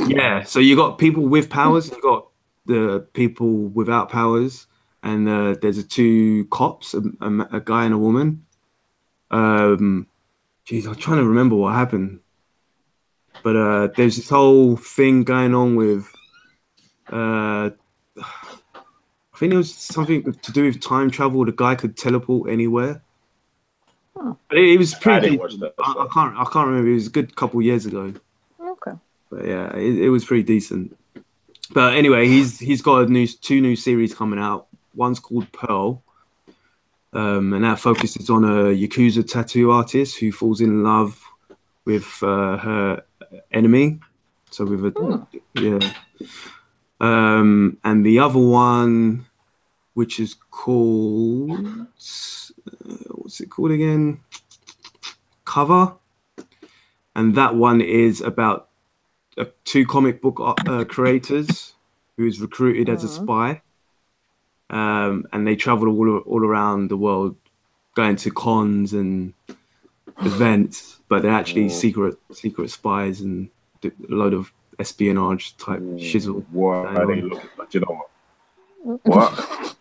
[SPEAKER 3] Yeah, so you got people with powers, you got the people without powers, and there's 2 cops, a guy and a woman. I'm trying to remember what happened, but there's this whole thing going on with. I think it was something to do with time travel. The guy could teleport anywhere. But it was pretty.
[SPEAKER 1] I didn't watch that.
[SPEAKER 3] I can't remember. It was a good couple years ago.
[SPEAKER 2] Okay.
[SPEAKER 3] But yeah, it was pretty decent. But anyway, he's got 2 new series coming out. One's called Pearl, and that focuses on a Yakuza tattoo artist who falls in love with her enemy. So with and the other one, which is called what's it called again? Cover, and that one is about 2 comic book creators who is recruited as a spy, and they travel all around the world, going to cons and events, but they're actually secret spies and a load of espionage type shizzle.
[SPEAKER 1] What are they looking like? You know what?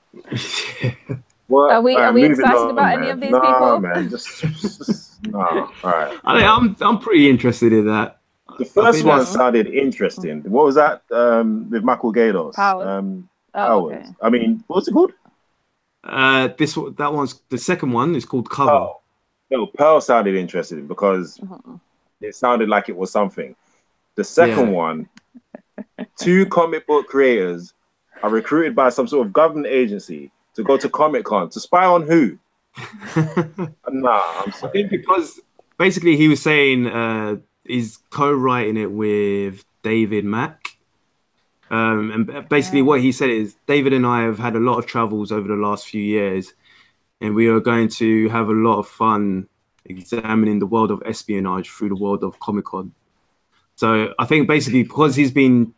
[SPEAKER 1] What?
[SPEAKER 2] Are we excited about any of these people?
[SPEAKER 1] Man, just no. All right.
[SPEAKER 3] I'm pretty interested in that.
[SPEAKER 1] The first one
[SPEAKER 3] that's-
[SPEAKER 1] sounded interesting. What was that with Michael Gados?
[SPEAKER 2] Powers.
[SPEAKER 1] Powers.
[SPEAKER 2] Okay.
[SPEAKER 1] I mean, what's it called?
[SPEAKER 3] That one's the second one is called Cover.
[SPEAKER 1] Pearl. No, Pearl sounded interesting because
[SPEAKER 2] Mhm.
[SPEAKER 1] it sounded like it was something. The second one, 2 comic book creators are recruited by some sort of government agency to go to Comic-Con to spy on who? Nah, I'm
[SPEAKER 3] I
[SPEAKER 1] sorry.
[SPEAKER 3] think because basically he was saying he's co-writing it with David Mack. And basically what he said is David and I have had a lot of travels over the last few years, and we are going to have a lot of fun examining the world of espionage through the world of Comic-Con. So I think basically because he's been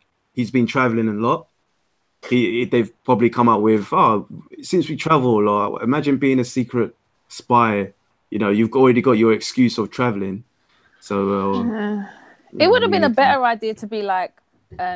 [SPEAKER 3] traveling a lot, they've probably come up with, since we travel a lot, imagine being a secret spy. You know, you've already got your excuse of traveling. So
[SPEAKER 2] It would have been a better idea to be like,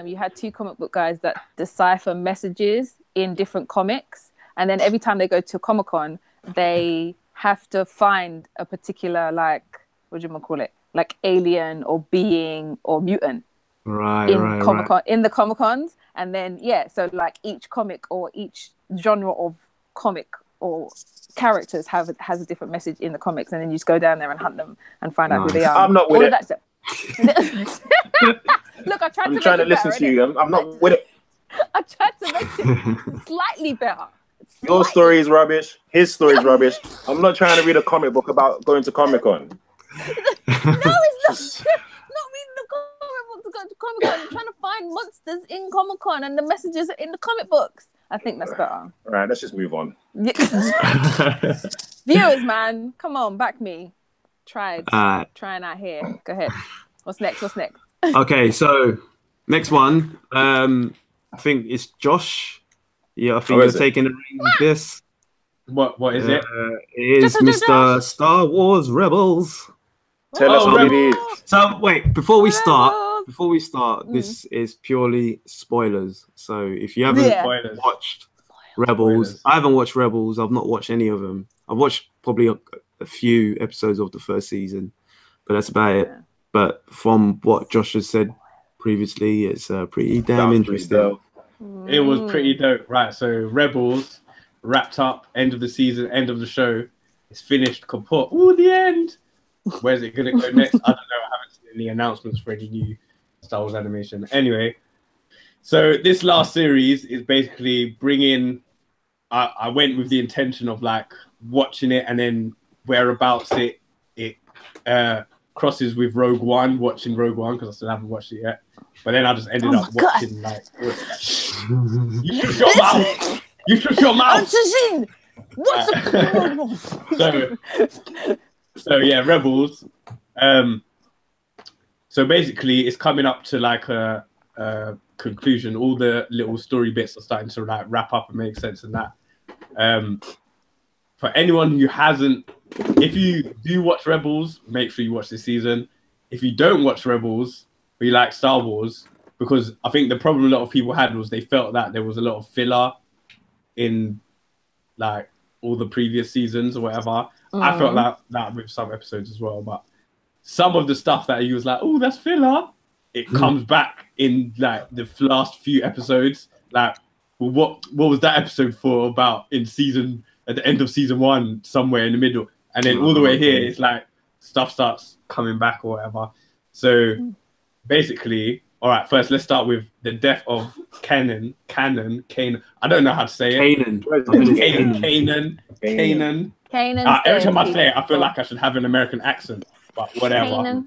[SPEAKER 2] you had 2 comic book guys that decipher messages in different comics, and then every time they go to Comic-Con, they have to find a particular, like, what do you call it, like alien or being or mutant in Comic-Con, in the Comic-Cons. And then so like each comic or each genre of comic or characters has a different message in the comics, and then you just go down there and hunt them and find out who they are.
[SPEAKER 1] I'm not with it.
[SPEAKER 2] Look,
[SPEAKER 1] I'm trying to listen to you. I'm not with it.
[SPEAKER 2] I tried to make it slightly better.
[SPEAKER 1] Your story is rubbish. His story is rubbish. I'm not trying to read a comic book about going to Comic-Con.
[SPEAKER 2] No, it's not. Not reading the comic book to go to Comic-Con. I'm trying to find monsters in Comic-Con, and the messages are in the comic books. I think that's better.
[SPEAKER 1] All right, let's just move on.
[SPEAKER 2] Viewers, man, come on, back me. Trying out here. Go ahead. What's next?
[SPEAKER 3] Okay, so next one. I think it's Josh. Yeah, I think you're taking the reins with this.
[SPEAKER 4] What is it?
[SPEAKER 3] It is Mr. Star Wars Rebels.
[SPEAKER 1] Tell us what it is.
[SPEAKER 3] So wait, before we start, this is purely spoilers. So if you haven't watched Rebels, I haven't watched Rebels. I've not watched any of them. I've watched probably a few episodes of the first season, but that's about it. But from what Josh has said previously, it's pretty damn interesting.
[SPEAKER 4] It was pretty dope, right? So Rebels wrapped up, end of the season, end of the show. It's finished, kaput. Ooh, the end. Where's it gonna go next? I don't know. I haven't seen any announcements for any new Star Wars animation. Anyway, so this last series is basically bringing. I went with the intention of like watching it, and then whereabouts it crosses with Rogue One, watching Rogue One because I still haven't watched it yet. But then I just ended up watching like. You shut your mouth. You shut your mouth. So yeah, Rebels. So basically, it's coming up to like a conclusion. All the little story bits are starting to like wrap up and make sense. And that, for anyone who hasn't, if you do watch Rebels, make sure you watch this season. If you don't watch Rebels, but you like Star Wars, because I think the problem a lot of people had was they felt that there was a lot of filler in like all the previous seasons or whatever. I felt that with some episodes as well, but some of the stuff that he was like, oh, that's filler, it comes back in like the last few episodes. Like, well, what was that episode for about in season, at the end of season 1, somewhere in the middle, and then all the way here, it's like stuff starts coming back or whatever. So basically, all right, first let's start with the death of Kanan. I don't know how to say it. Kanan. Every time I say it, I feel like I should have an American accent, but whatever.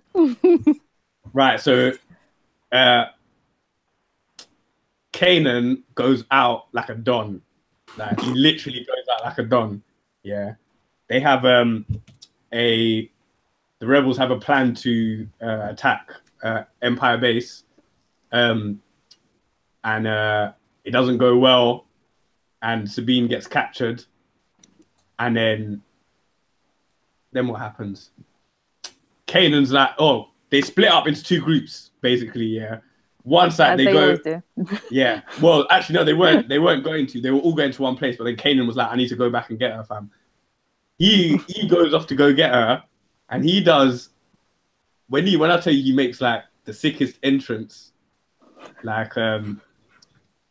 [SPEAKER 4] Right, so Kanan goes out like a don. Like he literally goes out like a don. Yeah. They have the rebels have a plan to attack Empire base. And it doesn't go well, and Sabine gets captured, and then what happens? Kanan's like, oh, they split up into 2 groups, basically, yeah. One side they go, yeah. Well, actually, no, they weren't going to. They were all going to one place, but then Kanan was like, I need to go back and get her, fam. He goes off to go get her, and he does. When I tell you, he makes like the sickest entrance. Like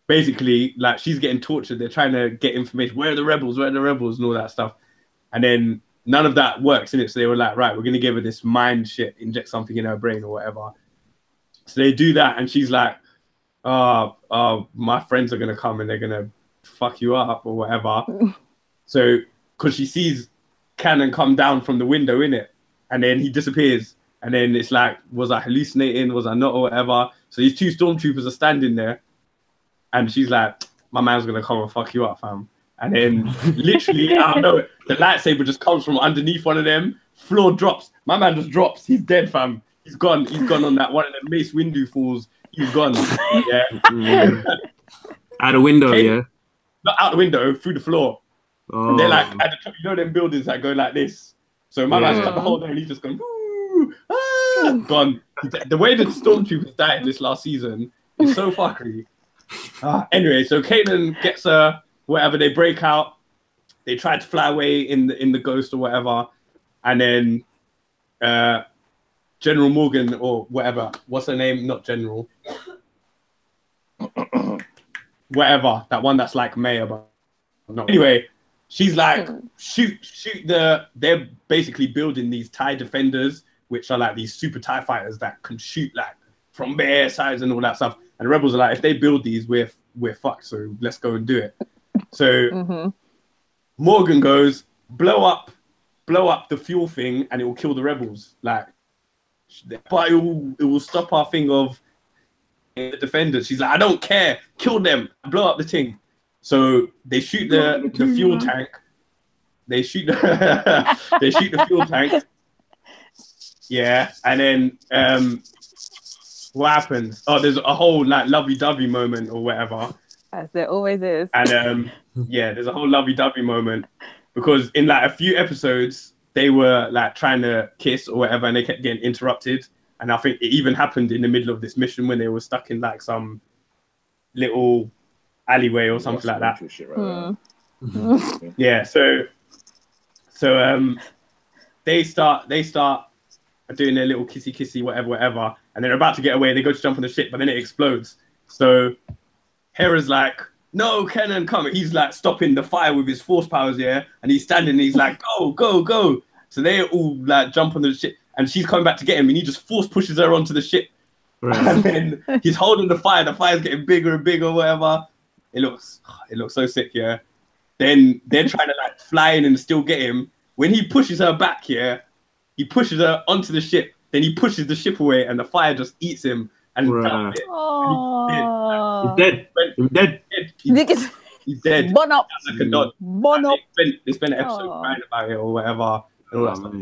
[SPEAKER 4] basically, like she's getting tortured. They're trying to get information. Where are the rebels? Where are the rebels? And all that stuff. And then none of that works in it. So they were like, right, we're gonna give her this mind shit, inject something in her brain or whatever. So they do that, and she's like, my friends are gonna come and they're gonna fuck you up or whatever. So because she sees Cannon come down from the window in it, and then he disappears. And then it's like, was I hallucinating? Was I not, or whatever? So these two stormtroopers are standing there, and she's like, my man's gonna come and fuck you up, fam. And then literally, I don't know, the lightsaber just comes from underneath one of them, floor drops. My man just drops. He's dead, fam. He's gone. He's gone on that one of the Mace Windu falls. He's gone. Yeah.
[SPEAKER 3] Out the window, yeah.
[SPEAKER 4] Not out the window, through the floor.
[SPEAKER 3] Oh.
[SPEAKER 4] And they're like at the top, you know them buildings that go like this. So my man's cut the hole there and he's just gone, gone. The way that stormtroopers died this last season is so fuckery. Anyway, so Kanan gets whatever, they break out. They try to fly away in the ghost or whatever. And then General Morgan or whatever, what's her name? Not General. Whatever, that one that's like Mayor, but no. Anyway, she's like, shoot they're basically building these TIE defenders, which are like these super TIE fighters that can shoot like from bare sides and all that stuff. And the rebels are like, if they build these, we're fucked, so let's go and do it. So Morgan goes, blow up the fuel thing and it will kill the rebels. Like, but it will stop our thing of the defenders. She's like, I don't care, kill them, blow up the thing. So they shoot the fuel tank. They shoot the fuel tank. Yeah, and then what happens? Oh, there's a whole like lovey-dovey moment or whatever.
[SPEAKER 2] As there always is.
[SPEAKER 4] And yeah, there's a whole lovey-dovey moment because in like a few episodes they were like trying to kiss or whatever, and they kept getting interrupted. And I think it even happened in the middle of this mission when they were stuck in like some little alleyway or something like that.
[SPEAKER 1] Shit right
[SPEAKER 4] Yeah, so they start doing their little kissy whatever, and they're about to get away. They go to jump on the ship, but then it explodes. So Hera's like, no, Kenan, come. He's like stopping the fire with his force powers, yeah, and he's standing and he's like, go. So they all like jump on the ship, and she's coming back to get him, and he just force pushes her onto the ship. Right. And then he's holding the fire. The fire's getting bigger and bigger, whatever. It looks so sick, yeah. Then they're trying to like fly in and still get him. When he pushes her back here, he pushes her onto the ship. Then he pushes the ship away, and the fire just eats him. And he's dead. He's dead.
[SPEAKER 2] Bon up.
[SPEAKER 4] Like a dog.
[SPEAKER 2] Bon up.
[SPEAKER 4] They spent an episode crying about it or whatever. And all that stuff.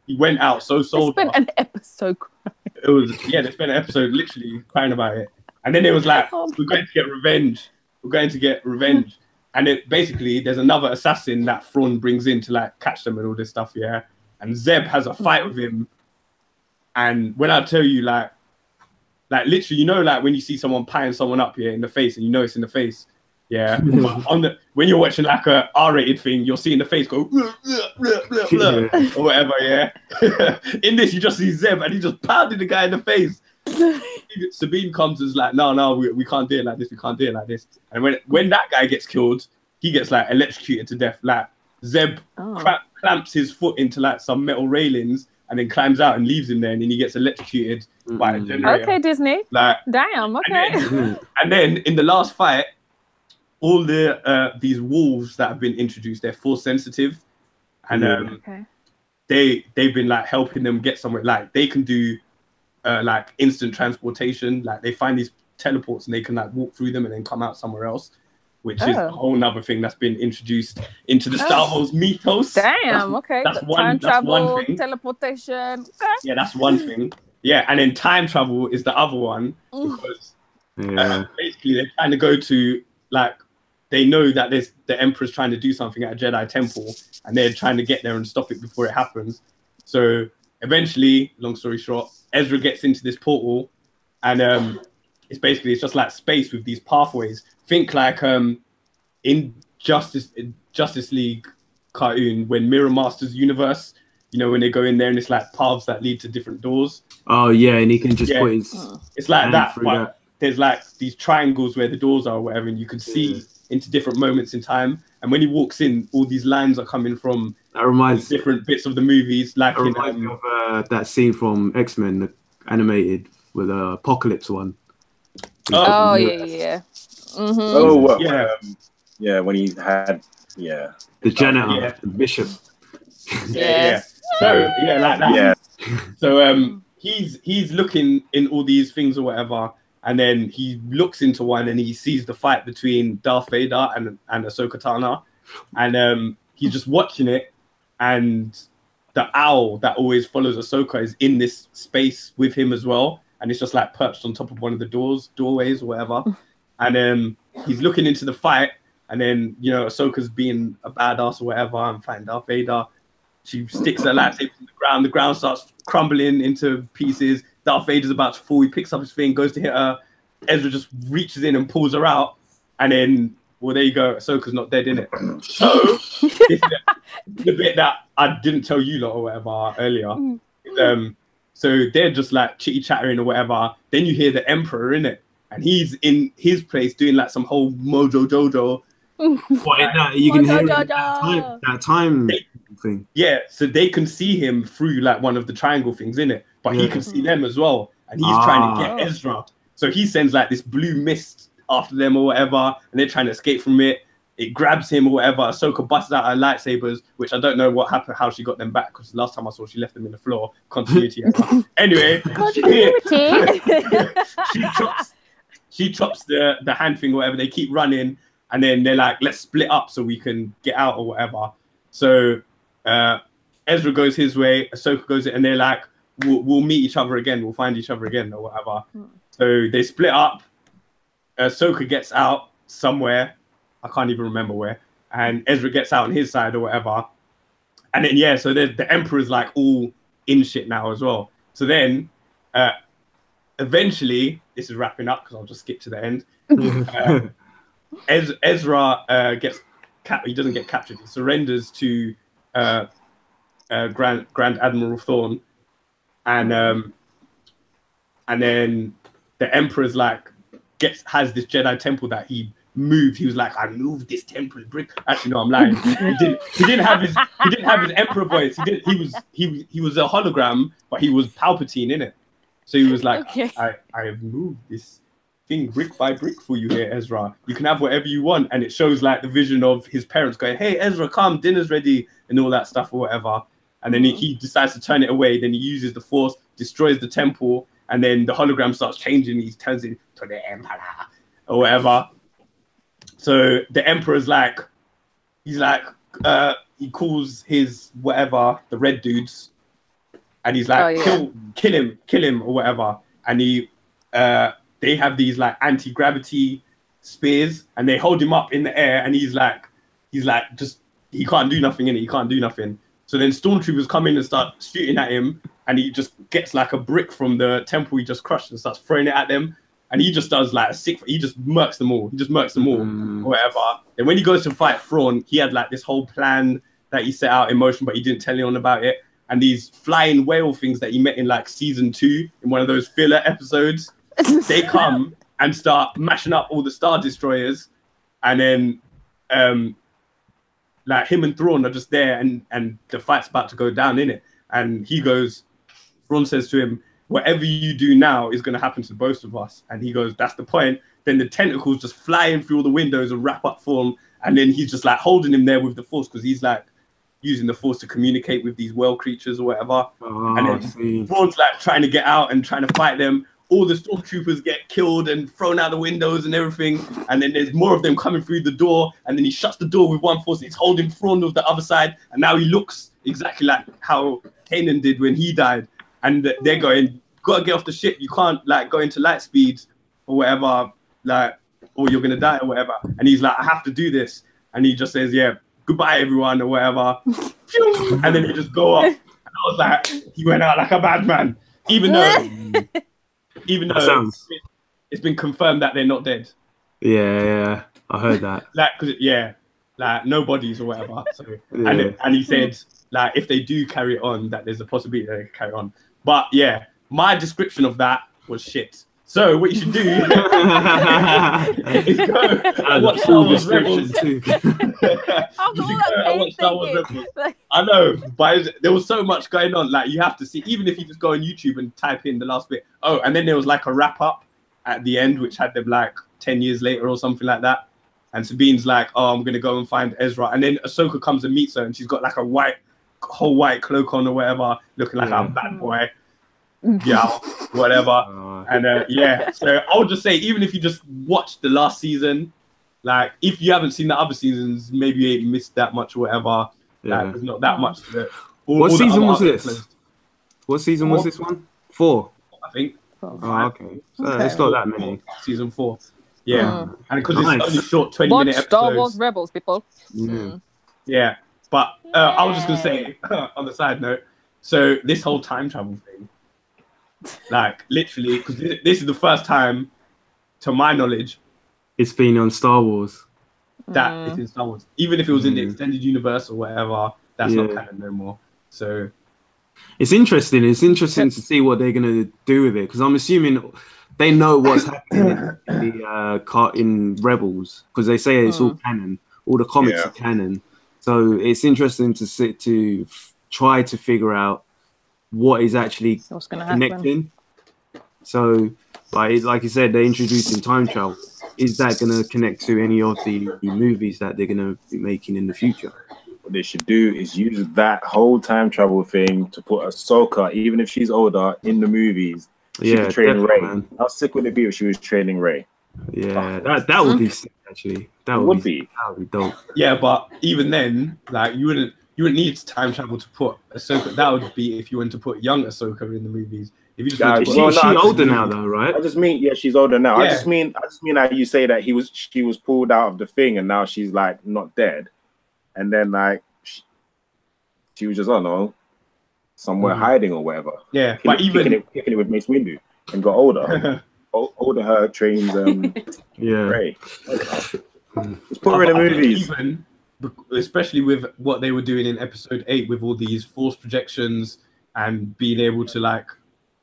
[SPEAKER 4] He went out so sold.
[SPEAKER 2] They spent an episode crying.
[SPEAKER 4] It was, yeah, they spent an episode literally crying about it. And then it was like, we're going to get revenge. We're going to get revenge. And it basically, there's another assassin that Thrawn brings in to like catch them and all this stuff, yeah. And Zeb has a fight with him. And when I tell you, like literally, you know, like when you see someone pieing someone up here in the face, and you know it's in the face, yeah. When you're watching like a R-rated thing, you're seeing the face go blah, blah, blah, blah, or whatever, yeah. In this, you just see Zeb, and he just pounded the guy in the face. Sabine comes and is like, no, we can't do it like this. We can't do it like this. And when that guy gets killed, he gets like electrocuted to death. Like Zeb clamps his foot into like some metal railings and then climbs out and leaves him there, and then he gets electrocuted by a generator.
[SPEAKER 2] Okay, Disney.
[SPEAKER 4] Like,
[SPEAKER 2] damn. Okay.
[SPEAKER 4] And then in the last fight, all the these wolves that have been introduced, they're force sensitive, and they've been like helping them get somewhere. Like they can do like instant transportation. Like they find these teleports and they can like walk through them and then come out somewhere else, which is a whole nother thing that's been introduced into the Star Wars mythos.
[SPEAKER 2] Damn. Okay.
[SPEAKER 4] That's
[SPEAKER 2] time travel,
[SPEAKER 4] one thing.
[SPEAKER 2] teleportation. Okay.
[SPEAKER 4] Yeah, that's one thing. Yeah, and then time travel is the other one because basically they're trying to go to like. They know that the Emperor's trying to do something at a Jedi temple, and they're trying to get there and stop it before it happens. So eventually, long story short, Ezra gets into this portal, and it's just like space with these pathways. Think like in Justice League cartoon when Mirror Master's universe, you know, when they go in there and it's like paths that lead to different doors.
[SPEAKER 3] Oh yeah, and he can just
[SPEAKER 4] Yeah.
[SPEAKER 3] put his
[SPEAKER 4] It's like
[SPEAKER 3] hand
[SPEAKER 4] that,
[SPEAKER 3] through
[SPEAKER 4] but
[SPEAKER 3] that.
[SPEAKER 4] there's like these triangles where the doors are or whatever, and you can see into different moments in time. And when he walks in, all these lines are coming from
[SPEAKER 3] That reminds
[SPEAKER 4] different bits of the movies, like
[SPEAKER 3] that reminds me of that scene from X-Men, the animated with the Apocalypse one.
[SPEAKER 2] Oh yeah. Mm-hmm.
[SPEAKER 1] Oh, what?
[SPEAKER 4] Yeah.
[SPEAKER 1] When he had
[SPEAKER 3] the janitor, the bishop.
[SPEAKER 4] Yeah. So yeah, like that.
[SPEAKER 1] Yeah.
[SPEAKER 4] So he's looking in all these things or whatever, and then he looks into one and he sees the fight between Darth Vader and Ahsoka Tano, and he's just watching it, and the owl that always follows Ahsoka is in this space with him as well, and it's just like perched on top of one of the doorways or whatever, and he's looking into the fight, and then, you know, Ahsoka's being a badass or whatever and fighting Darth Vader. She sticks her lightsaber in the ground starts crumbling into pieces. Darth Vader's about to fall. He picks up his thing, goes to hit her. Ezra just reaches in and pulls her out. And then, well, there you go. Ahsoka's not dead, innit? So, this is the bit that I didn't tell you lot or whatever earlier. So they're just like chitty-chattering or whatever. Then you hear the Emperor, innit? And he's in his place doing like some whole Mojo Jojo.
[SPEAKER 3] What in that? You can hear that time thing.
[SPEAKER 4] Yeah, so they can see him through like one of the triangle things, in it, but he can see them as well, and he's trying to get Ezra. So he sends like this blue mist after them or whatever, and they're trying to escape from it. It grabs him or whatever. Ahsoka busts out her lightsabers, which I don't know what happened, how she got them back, because last time I saw she left them in the floor. Continuity. Anyway, she chops the hand thing or whatever. They keep running. And then they're like, let's split up so we can get out or whatever. So Ezra goes his way, Ahsoka goes it, and they're like, we'll meet each other again. We'll find each other again or whatever. So they split up. Ahsoka gets out somewhere. I can't even remember where. And Ezra gets out on his side or whatever. And then, yeah, so the Emperor's like all in shit now as well. So then eventually, this is wrapping up because I'll just skip to the end. Ezra gets he doesn't get captured. He surrenders to Grand Admiral Thrawn, and then the Emperor's like has this Jedi temple that he moved. He was like, I moved this temple brick. Actually, no, I'm lying. He didn't have his Emperor voice. He was a hologram, but he was Palpatine in it. So he was like, I have moved this thing brick by brick for you here, Ezra. You can have whatever you want. And it shows like the vision of his parents going, hey, Ezra, come, dinner's ready, and all that stuff or whatever. And then he decides to turn it away. Then he uses the Force, destroys the temple, and then the hologram starts changing. He turns it to the Emperor or whatever. So the Emperor's like, he calls his whatever, the red dudes, and he's like, kill him or whatever. And they have these like anti-gravity spears, and they hold him up in the air, and he's like just he can't do nothing in it. He can't do nothing. So then stormtroopers come in and start shooting at him, and he just gets like a brick from the temple he just crushed and starts throwing it at them. And he just does like he just murks them all. Or whatever. And when he goes to fight Thrawn, he had like this whole plan that he set out in motion, but he didn't tell anyone about it. And these flying whale things that he met in like season 2 in one of those filler episodes, they come and start mashing up all the Star Destroyers, and then like him and Thrawn are just there, and the fight's about to go down in it. And Thrawn says to him, whatever you do now is going to happen to both of us. And he goes, that's the point. Then the tentacles just fly in through all the windows and wrap up for him. And then he's just like holding him there with the Force, because he's like using the Force to communicate with these whale creatures or whatever. And then Thrawn's like trying to get out and trying to fight them. All the stormtroopers get killed and thrown out the windows and everything. And then there's more of them coming through the door. And then he shuts the door with one Force. He's holding Thrawn with the other side. And now he looks exactly like how Kanan did when he died. And they're going, gotta get off the ship. You can't like go into light speed or whatever, like, or you're gonna die or whatever. And he's like, I have to do this. And he just says, yeah, goodbye everyone or whatever. And then he just go off. And I was like, he went out like a bad man. Even though it's been confirmed that they're not dead.
[SPEAKER 3] Yeah, I heard that.
[SPEAKER 4] Like, 'cause like no bodies or whatever. So and he said like if they do carry it on, that there's a possibility they can carry on. But yeah, my description of that was shit. So what you should do is go and watch Star Wars Rebels. You should go and watch Star Wars Rebels. I know, but there was so much going on. Like you have to see, even if you just go on YouTube and type in the last bit. Oh, and then there was like a wrap up at the end, which had them like 10 years later or something like that. And Sabine's like, oh, I'm gonna go and find Ezra. And then Ahsoka comes and meets her, and she's got like a whole white cloak on or whatever, looking like a bad boy. Yeah, whatever. And yeah, so I would just say, even if you just watch the last season, like if you haven't seen the other seasons, maybe you ain't missed that much or whatever.
[SPEAKER 3] Yeah.
[SPEAKER 4] Like, there's not that much to it.
[SPEAKER 3] What season was this? What season was this one? 4,
[SPEAKER 4] I think.
[SPEAKER 3] Oh, okay. So it's not that many.
[SPEAKER 4] Season 4. Yeah, and because it's only short 20-minute episodes.
[SPEAKER 2] Star Wars Rebels, people.
[SPEAKER 4] Yeah, but I was just gonna say on the side note. So this whole time travel thing. Like literally, because this is the first time, to my knowledge,
[SPEAKER 3] it's been on Star Wars.
[SPEAKER 4] That it's in Star Wars. Even if it was in the extended universe or whatever, that's not canon no more. So
[SPEAKER 3] it's interesting. It's interesting to see what they're gonna do with it, because I'm assuming they know what's happening in Rebels, because they say it's all canon. All the comics are canon. So it's interesting to try to figure out what is actually connecting. So, like you said, they're introducing time travel. Is that going to connect to any of the movies that they're going to be making in the future?
[SPEAKER 1] What they should do is use that whole time travel thing to put Ahsoka, even if she's older, in the movies. She could train Rey. Man. How sick would it be if she was training Rey?
[SPEAKER 3] Yeah, that would be sick, actually. That would be dope.
[SPEAKER 4] Yeah, but even then, like you wouldn't need time travel to put Ahsoka. That would be if you want to put young Ahsoka in the movies. If you just
[SPEAKER 3] she's older now, though, right?
[SPEAKER 1] I just mean, she's older now. Yeah. I just mean that you say that she was pulled out of the thing and now she's like not dead, and then like she was just, I don't know, somewhere hiding or whatever.
[SPEAKER 4] Yeah, but even
[SPEAKER 1] kicking it with Mace Windu and got older. Older her trains Rey. Just put her in the movies.
[SPEAKER 4] Even, especially with what they were doing in episode 8 with all these force projections and being able to like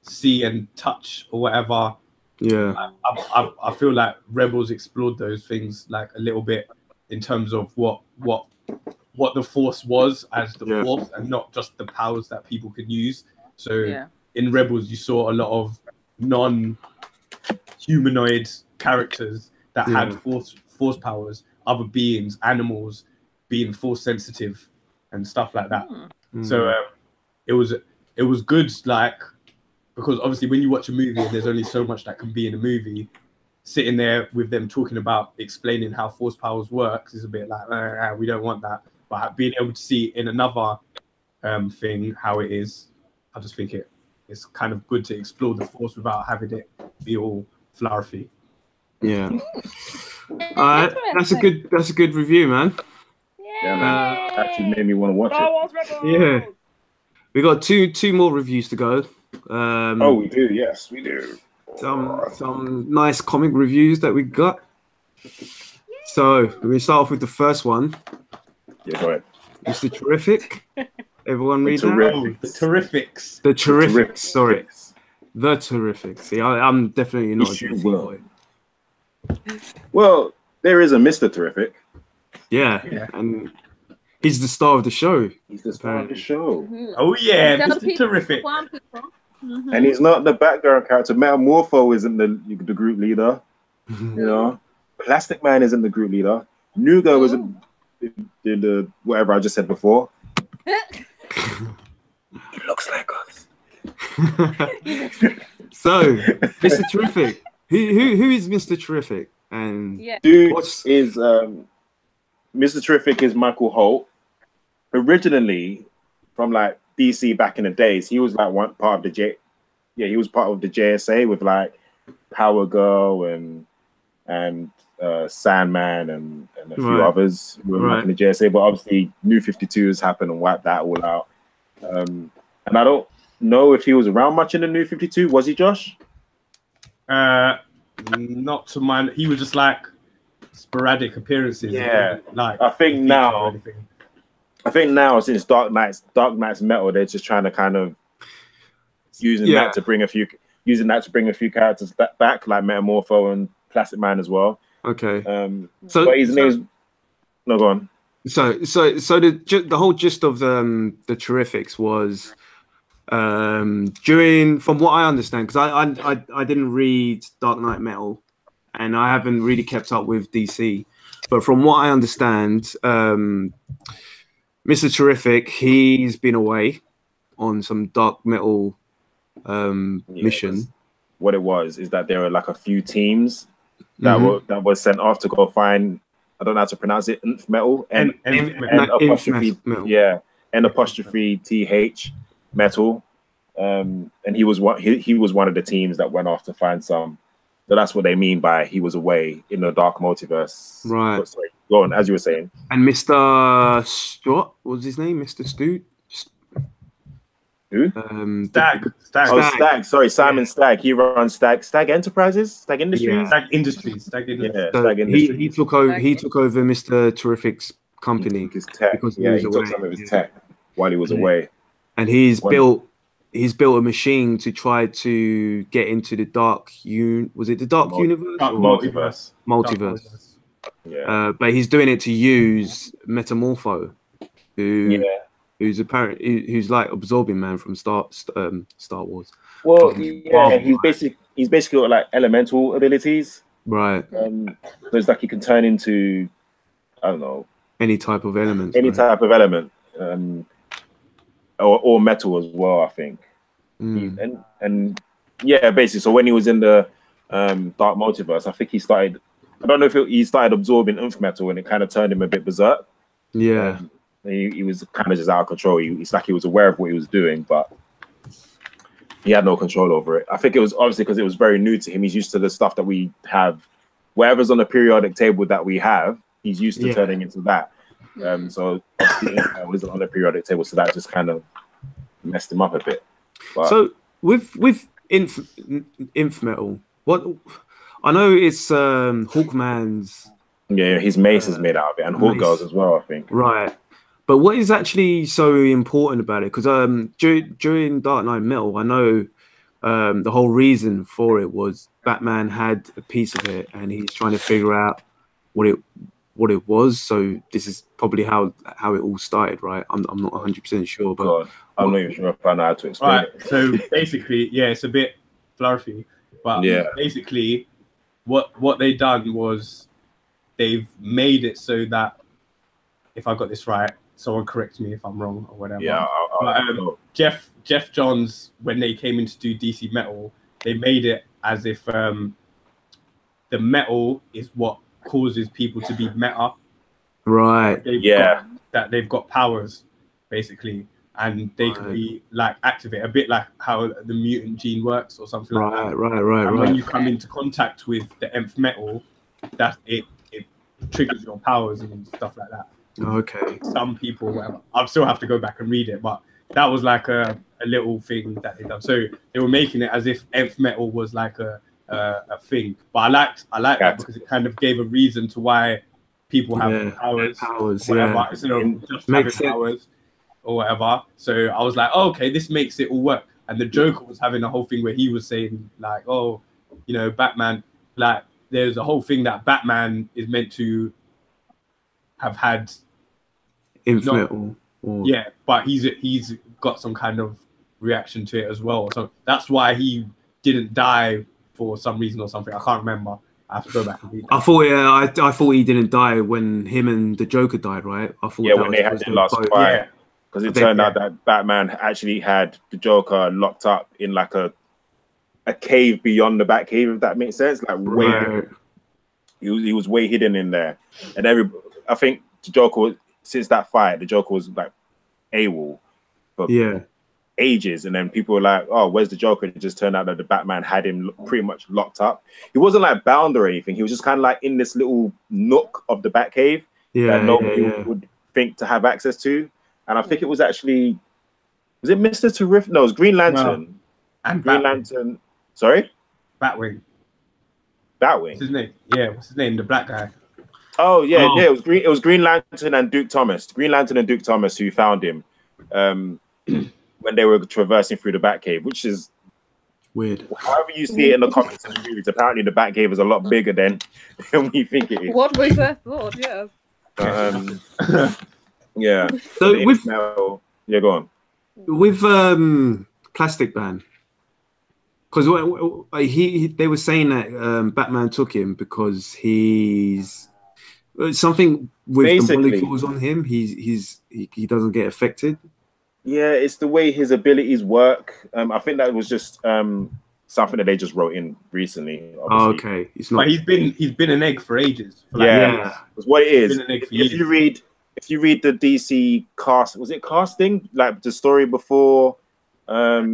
[SPEAKER 4] see and touch or whatever.
[SPEAKER 3] Yeah,
[SPEAKER 4] I feel like Rebels explored those things like a little bit in terms of what the force was as the force, and not just the powers that people could use. So in Rebels you saw a lot of non-humanoid characters that had force powers, other beings, animals, being force sensitive and stuff like that. So it was good, like, because obviously when you watch a movie and there's only so much that can be in a movie, sitting there with them talking about explaining how force powers works is a bit like we don't want that. But being able to see in another thing how it is, I just think it's kind of good to explore the force without having it be all flowery.
[SPEAKER 3] Yeah. All right, that's a good review, man.
[SPEAKER 1] Yeah, man. Actually made me want to watch it.
[SPEAKER 3] Yeah. We got two more reviews to go.
[SPEAKER 1] We do. Yes, we do.
[SPEAKER 3] Some nice comic reviews that we got. So we start off with the first one.
[SPEAKER 1] Yeah, go ahead.
[SPEAKER 3] Mr. Terrific. Everyone read that?
[SPEAKER 4] The Terrifics.
[SPEAKER 3] The Terrifics. Sorry. The Terrifics. See, I'm definitely not a DC boy.
[SPEAKER 1] Well, there is a Mr. Terrific.
[SPEAKER 3] Yeah, and he's the star of the show.
[SPEAKER 1] He's the star of the show.
[SPEAKER 4] Oh yeah, Mr. Terrific.
[SPEAKER 1] And he's not the background character. Metamorpho isn't the group leader. You know, Plastic Man isn't the group leader. Nugo isn't the whatever I just said before. It looks like us.
[SPEAKER 3] So, Mr. Terrific. Who is Mr. Terrific? And
[SPEAKER 1] Mr. Terrific is Michael Holt. Originally, from like DC back in the days, he was like one part of the he was part of the JSA with like Power Girl and Sandman and a few others who were back in the JSA. But obviously, New 52 has happened and wiped that all out. And I don't know if he was around much in the New 52. Was he, Josh?
[SPEAKER 4] Not to mind. He was just like sporadic appearances.
[SPEAKER 1] Yeah,
[SPEAKER 4] like
[SPEAKER 1] I think now. I think now since Dark Knight's Metal, they're just trying to kind of using that to bring a few characters back, like Metamorpho and Plastic Man as well.
[SPEAKER 3] Okay.
[SPEAKER 1] So but his name's no, go on.
[SPEAKER 3] So the whole gist of the Terrifics was during, from what I understand, because I didn't read Dark Knight Metal, and I haven't really kept up with DC, but from what I understand, Mr. Terrific, he's been away on some dark metal mission.
[SPEAKER 1] What it was is that there were like a few teams that were sent off to go find, I don't know how to pronounce it, Nth Metal, and apostrophe, N apostrophe TH Metal, and he was one of the teams that went off to find some. So that's what they mean by he was away in the dark multiverse.
[SPEAKER 3] Right.
[SPEAKER 1] But, sorry, go on, as you were saying.
[SPEAKER 3] And Mr. What was his name? Mr. Stu?
[SPEAKER 1] Who?
[SPEAKER 4] Stag.
[SPEAKER 1] Oh, Stag. Sorry, Simon Stag. He runs Stag Enterprises, Stag Industries.
[SPEAKER 3] Yeah.
[SPEAKER 4] Stag Industries.
[SPEAKER 1] Yeah,
[SPEAKER 3] so
[SPEAKER 1] Stag Industries.
[SPEAKER 3] He took over Mr. Terrific's company.
[SPEAKER 1] His tech.
[SPEAKER 3] Because
[SPEAKER 1] he took some of his tech while he was away.
[SPEAKER 3] And he's built a machine to try to get into the dark was it the dark universe? Multiverse.
[SPEAKER 1] Yeah.
[SPEAKER 3] But he's doing it to use Metamorpho, who's like Absorbing Man from Star Wars.
[SPEAKER 1] Well, he's basically got like elemental abilities.
[SPEAKER 3] Right.
[SPEAKER 1] So it's like he can turn into, I don't know,
[SPEAKER 3] any type of element.
[SPEAKER 1] Type of element. Or metal as well, I think. And yeah, basically. So when he was in the dark multiverse, I think he started. I don't know if he started absorbing Nth Metal, and it kind of turned him a bit berserk.
[SPEAKER 3] Yeah,
[SPEAKER 1] he was kind of just out of control. It's like he was aware of what he was doing, but he had no control over it. I think it was obviously because it was very new to him. He's used to the stuff that we have, whatever's on the periodic table that we have. He's used to turning into that. So it wasn't on the periodic table, so that just kind of messed him up a bit. But,
[SPEAKER 3] so with Inf Metal, what I know it's Hawkman's.
[SPEAKER 1] Yeah, his mace is made out of it, and Hawk Girls as well, I think.
[SPEAKER 3] Right, but what is actually so important about it? Because during Dark Knight Metal, I know the whole reason for it was Batman had a piece of it, and he's trying to figure out what it was. So this is probably how it all started, right? I'm not 100% sure, but
[SPEAKER 1] I'm not even sure if I know how to explain it.
[SPEAKER 4] So basically, it's a bit fluffy, but basically, what they done was they've made it so that, if I got this right, someone correct me if I'm wrong or whatever.
[SPEAKER 1] Yeah,
[SPEAKER 4] Jeff Johns, when they came in to do DC Metal, they made it as if the metal is what causes people to be meta.
[SPEAKER 3] Right.
[SPEAKER 4] That they've got powers, basically, and they can be like activate, a bit like how the mutant gene works or something like that.
[SPEAKER 3] Right.
[SPEAKER 4] And when you come into contact with the Nth Metal, that it triggers your powers and stuff like that.
[SPEAKER 3] Okay.
[SPEAKER 4] Some people, whatever. I'll still have to go back and read it, but that was like a little thing that they done. So they were making it as if Nth Metal was like a thing. But I liked that because it kind of gave a reason to why people have powers whatever, instead of just having powers or whatever. So I was like, oh, okay, this makes it all work. And the Joker was having a whole thing where he was saying like, oh, Batman, like there's a whole thing that Batman is meant to have had
[SPEAKER 3] infinite
[SPEAKER 4] but he's got some kind of reaction to it as well. So that's why he didn't die for some reason or something. I can't remember. I have to go back and read that.
[SPEAKER 3] I thought he didn't die when him and the Joker died, right? I thought
[SPEAKER 1] when they had their last fight. Because it turned out that Batman actually had the Joker locked up in like a cave beyond the Batcave, if that makes sense. Like he was way hidden in there. And I think the Joker, since that fight, the Joker was like AWOL for ages. And then people were like, oh, where's the Joker? And it just turned out that the Batman had him pretty much locked up. He wasn't like bound or anything. He was just kind of like in this little nook of the Batcave that nobody would think to have access to. And I think it was actually, was it Mr. Terrific? No, it was Green Lantern.
[SPEAKER 4] And
[SPEAKER 1] Green Lantern. Sorry?
[SPEAKER 4] Batwing.
[SPEAKER 1] Batwing.
[SPEAKER 4] What's his name? Yeah, what's his name? The black guy.
[SPEAKER 1] Oh yeah,
[SPEAKER 3] Oh.
[SPEAKER 1] yeah. It was Green Lantern and Duke Thomas. Green Lantern and Duke Thomas who found him when they were traversing through the Batcave, which is
[SPEAKER 3] Weird.
[SPEAKER 1] however you see it in the comics and the movies. Apparently, the Batcave is a lot bigger than we think it is.
[SPEAKER 2] What we first thought, yes.
[SPEAKER 1] Yeah.
[SPEAKER 3] So with
[SPEAKER 1] yeah, go on.
[SPEAKER 3] with Plastic Man, because they were saying that Batman took him because he's something with
[SPEAKER 1] Basically,
[SPEAKER 3] the molecules on him. He doesn't get affected.
[SPEAKER 1] Yeah, it's the way his abilities work. I think that was just something that they just wrote in recently. Obviously.
[SPEAKER 3] Oh, okay, it's not.
[SPEAKER 4] But he's been an egg for ages. For
[SPEAKER 1] yeah, it's what it is.
[SPEAKER 4] If
[SPEAKER 1] you read the DC cast, was it casting like the story before
[SPEAKER 3] Dark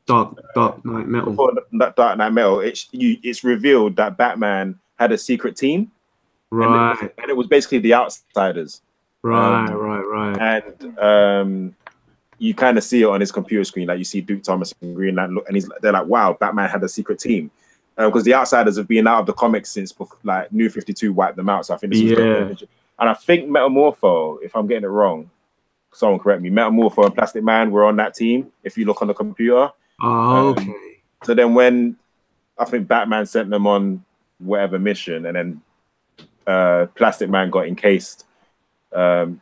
[SPEAKER 3] Knight Metal?
[SPEAKER 1] Before Dark Knight Metal, it's revealed that Batman had a secret team,
[SPEAKER 3] right?
[SPEAKER 1] And it was basically the Outsiders,
[SPEAKER 3] right.
[SPEAKER 1] And you kind of see it on his computer screen, like you see Duke Thomas and Green Lantern, and they're like, wow, Batman had a secret team. Because the Outsiders have been out of the comics since like New 52 wiped them out. So I think this was and I think Metamorpho, if I'm getting it wrong, someone correct me, Metamorpho and Plastic Man were on that team, if you look on the computer.
[SPEAKER 3] Oh, okay.
[SPEAKER 1] So then when I think Batman sent them on whatever mission, and then Plastic Man got encased, turned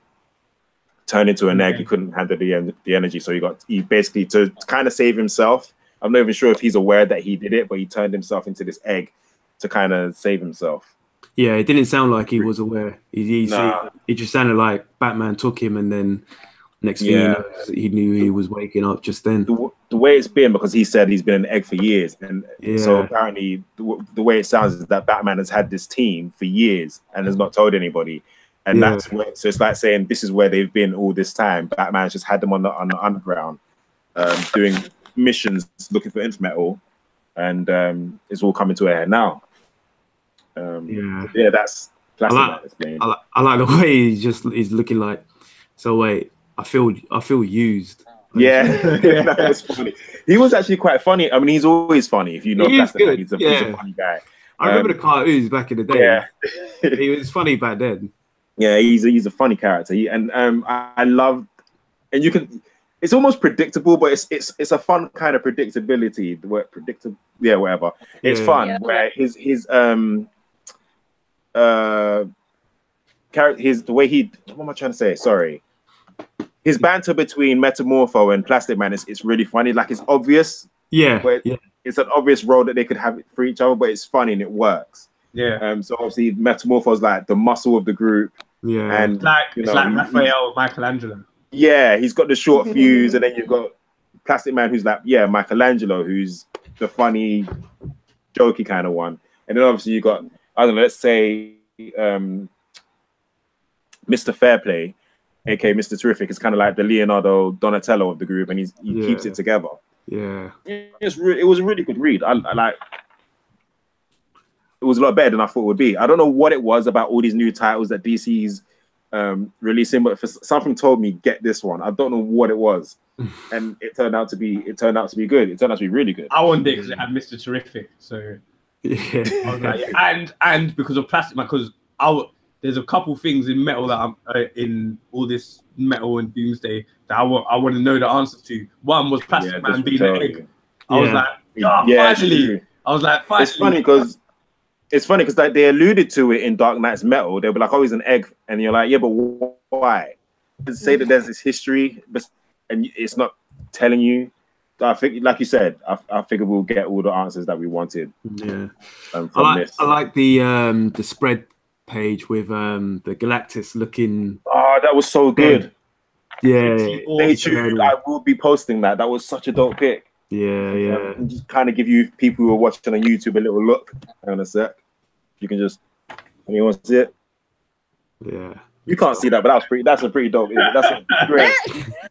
[SPEAKER 1] into an egg. He couldn't handle the energy, so he basically, to kind of save himself. I'm not even sure if he's aware that he did it, but he turned himself into this egg to kind of save himself.
[SPEAKER 3] Yeah, it didn't sound like he was aware. He just sounded like Batman took him, and then next thing you know, he knew he was waking up just then.
[SPEAKER 1] The way it's been, because he said he's been an egg for years, and so apparently the way it sounds is that Batman has had this team for years and has not told anybody. And that's where, so it's like saying this is where they've been all this time. Batman's just had them on the underground, doing missions, looking for Metal, and it's all coming to a head now. That's Plastic Man.
[SPEAKER 3] I like the way he's looking like. So wait, I feel used.
[SPEAKER 1] Yeah, that was funny. He was actually quite funny. I mean, he's always funny. If you know Plastic Man, he's a funny guy.
[SPEAKER 3] I remember the cartoons back in the day.
[SPEAKER 1] Yeah,
[SPEAKER 3] he was funny back then.
[SPEAKER 1] Yeah, he's a funny character. I love, and you can. It's almost predictable, but it's a fun kind of predictability. The word predictable, whatever. It's fun. Yeah. Where his the way he, what am I trying to say? Sorry. His banter between Metamorpho and Plastic Man is really funny. Like, it's obvious.
[SPEAKER 3] Yeah.
[SPEAKER 1] It's an obvious role that they could have for each other, but it's funny and it works.
[SPEAKER 4] Yeah.
[SPEAKER 1] So obviously Metamorpho's like the muscle of the group.
[SPEAKER 3] Yeah.
[SPEAKER 1] And
[SPEAKER 4] it's like Raphael, Michelangelo.
[SPEAKER 1] Yeah, he's got the short fuse, and then you've got Plastic Man, who's like, Michelangelo, who's the funny, jokey kind of one. And then obviously you got, I don't know, let's say Mr. Fairplay, aka Mr. Terrific, is kind of like the Leonardo Donatello of the group, and he keeps it together.
[SPEAKER 3] Yeah,
[SPEAKER 1] it was a really good read. I like. It was a lot better than I thought it would be. I don't know what it was about all these new titles that DC's releasing, but something told me get this one. I don't know what it was, and it turned out to be good. It turned out to be really good.
[SPEAKER 4] I wanted it because it had Mr. Terrific, so I was like, and because of Plastic Man, because there's a couple things in Metal that I'm in all this Metal and Doomsday that I want to know the answers to. One was Plastic Man being an egg. I was like, finally. I was like, finally.
[SPEAKER 1] It's funny because like, they alluded to it in Dark Knight's Metal. They were like, oh, he's an egg. And you're like, yeah, but why? Say that there's this history, and it's not telling you. I think, like you said, I figure we'll get all the answers that we wanted.
[SPEAKER 3] Yeah.
[SPEAKER 1] From this.
[SPEAKER 3] I like the spread page with the Galactus looking.
[SPEAKER 1] Oh, that was so good.
[SPEAKER 3] Yeah.
[SPEAKER 1] Stay tuned. I will be posting that. That was such a dope pick.
[SPEAKER 3] Yeah.
[SPEAKER 1] And just kind of give you people who are watching on YouTube a little look. Hang on a sec. You can just, anyone want to see it?
[SPEAKER 3] Yeah.
[SPEAKER 1] You can't see that, but that's a pretty dope. That's a great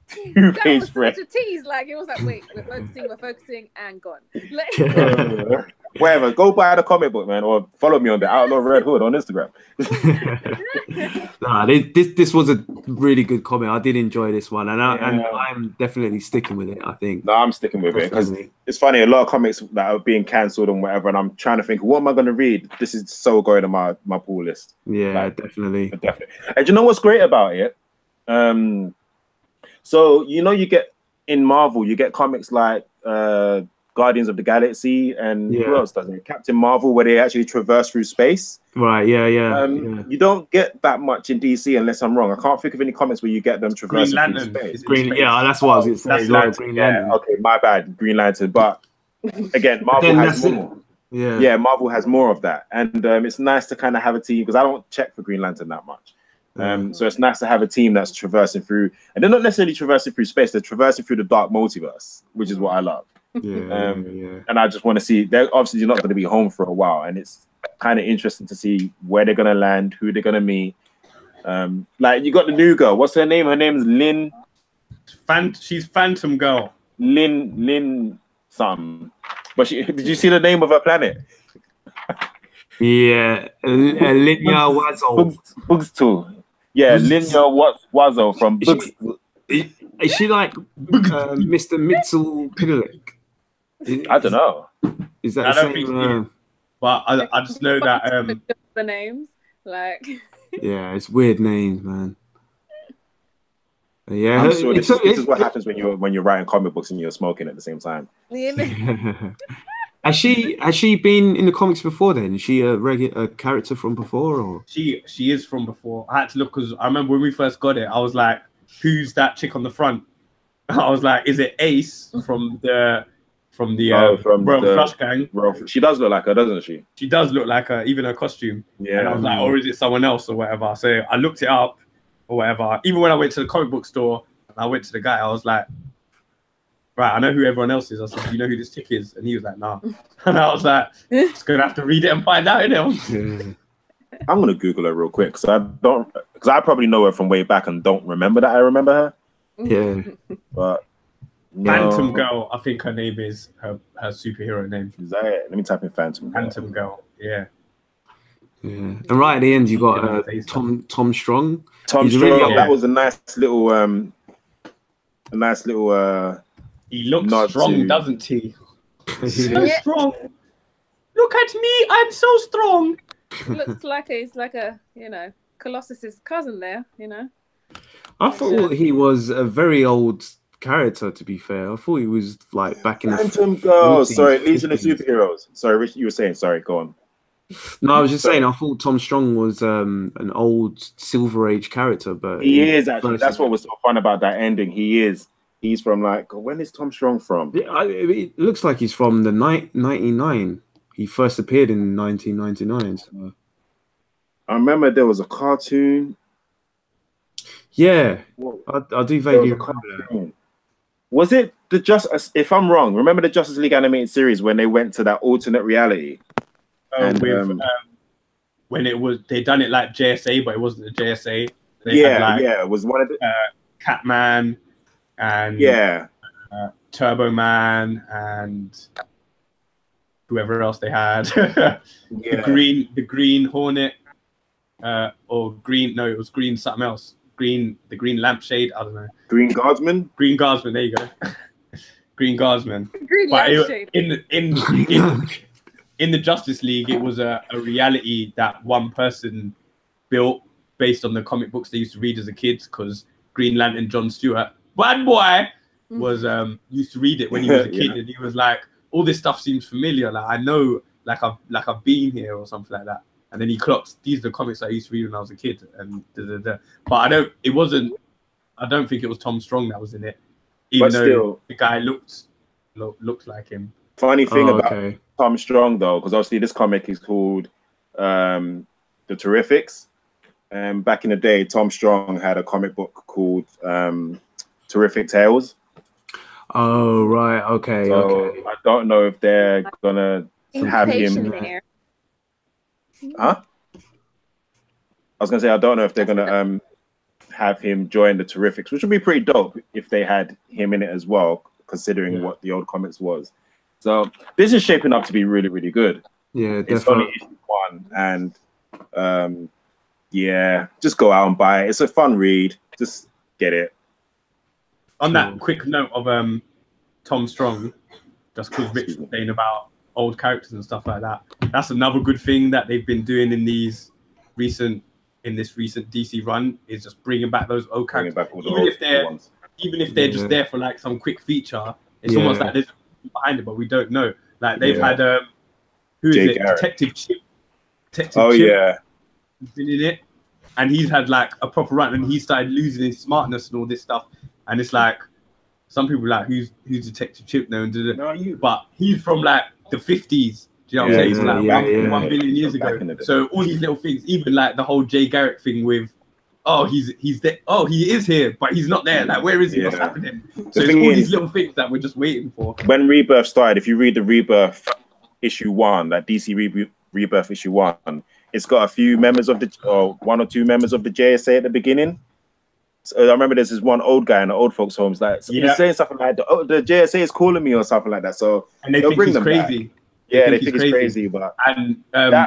[SPEAKER 1] two-page spread.
[SPEAKER 2] Such a tease. Like, it was like, wait, we're focusing, and gone.
[SPEAKER 1] Whatever. Go buy the comic book, man, or follow me on the Outlaw Red Hood on Instagram.
[SPEAKER 3] Nah, this was a really good comic. I did enjoy this one, and I'm definitely sticking with it. I think.
[SPEAKER 1] No, I'm sticking with it because it's funny. A lot of comics that are being cancelled and whatever, and I'm trying to think, what am I going to read? This is so going to my pool list.
[SPEAKER 3] Yeah,
[SPEAKER 1] like,
[SPEAKER 3] definitely.
[SPEAKER 1] And you know what's great about it? So you get in Marvel, you get comics like Guardians of the Galaxy, and who else does it? Captain Marvel, where they actually traverse through space.
[SPEAKER 3] Right. Yeah.
[SPEAKER 1] You don't get that much in DC, unless I'm wrong. I can't think of any comics where you get them traversing through space.
[SPEAKER 3] Yeah, that's what I was going to say.
[SPEAKER 1] Green Lantern. Yeah, okay, my bad, Green Lantern. But again, Marvel has more. Yeah, Marvel has more of that, and it's nice to kind of have a team because I don't check for Green Lantern that much. So it's nice to have a team that's traversing through, and they're not necessarily traversing through space; they're traversing through the dark multiverse, which is what I love. And I just want to see. They're obviously not going to be home for a while, and it's kind of interesting to see where they're going to land, who they're going to meet. Like you got the new girl. What's her name? Her name's Lynn.
[SPEAKER 4] She's Phantom Girl.
[SPEAKER 1] Lynn something. But did you see the name of her planet?
[SPEAKER 3] Yeah, Linya Wazo.
[SPEAKER 1] Bugs too. Yeah, Linya Wazo from Bugs.
[SPEAKER 3] Is she like Mr. Mitzel Pinalik?
[SPEAKER 1] I don't know.
[SPEAKER 3] Is that the same?
[SPEAKER 4] But I just know that
[SPEAKER 2] the names, like.
[SPEAKER 3] Yeah, it's weird names, man. Yeah,
[SPEAKER 1] I'm sure this is what happens when you're writing comic books and you're smoking at the same time.
[SPEAKER 3] Has she been in the comics before then? Is she a character from before, or
[SPEAKER 4] she is from before? I had to look because I remember when we first got it, I was like, "Who's that chick on the front?" I was like, "Is it Ace from the Royal Flush Gang?"
[SPEAKER 1] She does look like her, doesn't she?
[SPEAKER 4] She does look like her, even her costume.
[SPEAKER 1] Yeah.
[SPEAKER 4] And I was like, or is it someone else or whatever? So I looked it up or whatever. Even when I went to the comic book store, and I went to the guy, I was like, right, I know who everyone else is. I said, do you know who this chick is? And he was like, nah. And I was like, just gonna have to read it and find out,
[SPEAKER 1] I'm gonna Google her real quick because I probably know her from way back and don't remember that I remember her.
[SPEAKER 3] Yeah.
[SPEAKER 1] But
[SPEAKER 4] Phantom Girl, I think her name is her superhero name.
[SPEAKER 1] Is that it? Let me type in Phantom Girl.
[SPEAKER 4] Phantom Girl, yeah.
[SPEAKER 3] And right at the end, you got Tom Strong.
[SPEAKER 1] Tom Strong. That was a nice little.
[SPEAKER 4] He looks strong, doesn't he? So strong. Look at me, I'm so strong.
[SPEAKER 2] Looks like he's like a Colossus's cousin there.
[SPEAKER 3] I thought he was a very old character. To be fair, I thought he was like back in
[SPEAKER 1] Phantom Girl. Sorry, Legion of Superheroes. Sorry, Rich, you were saying. Sorry, go on.
[SPEAKER 3] No, I was just saying. I thought Tom Strong was an old Silver Age character, but
[SPEAKER 1] he is actually. That's what was so fun about that ending. He is. He's from like. When is Tom Strong from?
[SPEAKER 3] It looks like he's from the 99. He first appeared in 1999. So.
[SPEAKER 1] I remember there was a cartoon.
[SPEAKER 3] Yeah, I do vaguely remember that.
[SPEAKER 1] Was it the Justice? If I'm wrong, remember the Justice League animated series when they went to that alternate reality?
[SPEAKER 4] When it was, they done it like JSA, but it wasn't the JSA.
[SPEAKER 1] It was one of the
[SPEAKER 4] Catman and Turbo Man and whoever else they had. the Green Hornet, or Green. No, it was Green something else. The Green Lampshade. I don't know.
[SPEAKER 1] Green Guardsman.
[SPEAKER 4] Green Guardsman. There you go. Green Guardsman.
[SPEAKER 2] Green Lampshade.
[SPEAKER 4] In the Justice League, it was a reality that one person built based on the comic books they used to read as a kid. Because Green Lantern John Stewart, bad boy, was used to read it when he was a kid, and he was like, "All this stuff seems familiar. Like I know, like I've been here or something like that." And then he clocks, these are the comics I used to read when I was a kid, and But I don't think it was Tom Strong that was in it, even though the guy looked like him.
[SPEAKER 1] Funny thing about Tom Strong, though, because obviously this comic is called The Terrifics. And back in the day, Tom Strong had a comic book called Terrific Tales.
[SPEAKER 3] Oh, right. Okay.
[SPEAKER 1] So I don't know if they're going to have him. Huh? I was going to say, I don't know if they're going to have him join the Terrifics, which would be pretty dope if they had him in it as well, considering what the old comics was. So this is shaping up to be really, really good.
[SPEAKER 3] Yeah,
[SPEAKER 1] It's only
[SPEAKER 3] definitely.
[SPEAKER 1] issue 1, and yeah, just go out and buy it. It's a fun read. Just get it.
[SPEAKER 4] On that quick note of Tom Strong, just because Rich was saying about old characters and stuff like that, that's another good thing that they've been doing in this recent DC run, is just bringing back those old characters.
[SPEAKER 1] Back all the
[SPEAKER 4] even if they're just there for like some quick feature, it's almost like there's behind it, but we don't know. Like they've had who is it?
[SPEAKER 1] Garrett.
[SPEAKER 4] Detective Chip. Chip
[SPEAKER 1] yeah.
[SPEAKER 4] He's been in it, and he's had like a proper run, and he started losing his smartness and all this stuff. And it's like some people are like, who's Detective Chip now? But he's from like the 50s. Do you know what I'm saying? He's like 1 billion years ago. So all these little things, even like the whole Jay Garrick thing with, he's there. Oh, he is here, but he's not there. Like, where is he? What's happening? So it's all these little things that we're just waiting for.
[SPEAKER 1] When Rebirth started, if you read the Rebirth issue 1, that DC Rebirth issue 1, it's got a few members of the, 1 or 2 members of the JSA at the beginning. So I remember there's this one old guy in the old folks' homes, like he's saying something like, "Oh, the JSA is calling me" or something like that. So
[SPEAKER 4] and they think he's crazy.
[SPEAKER 1] Back. Yeah, they think he's crazy. But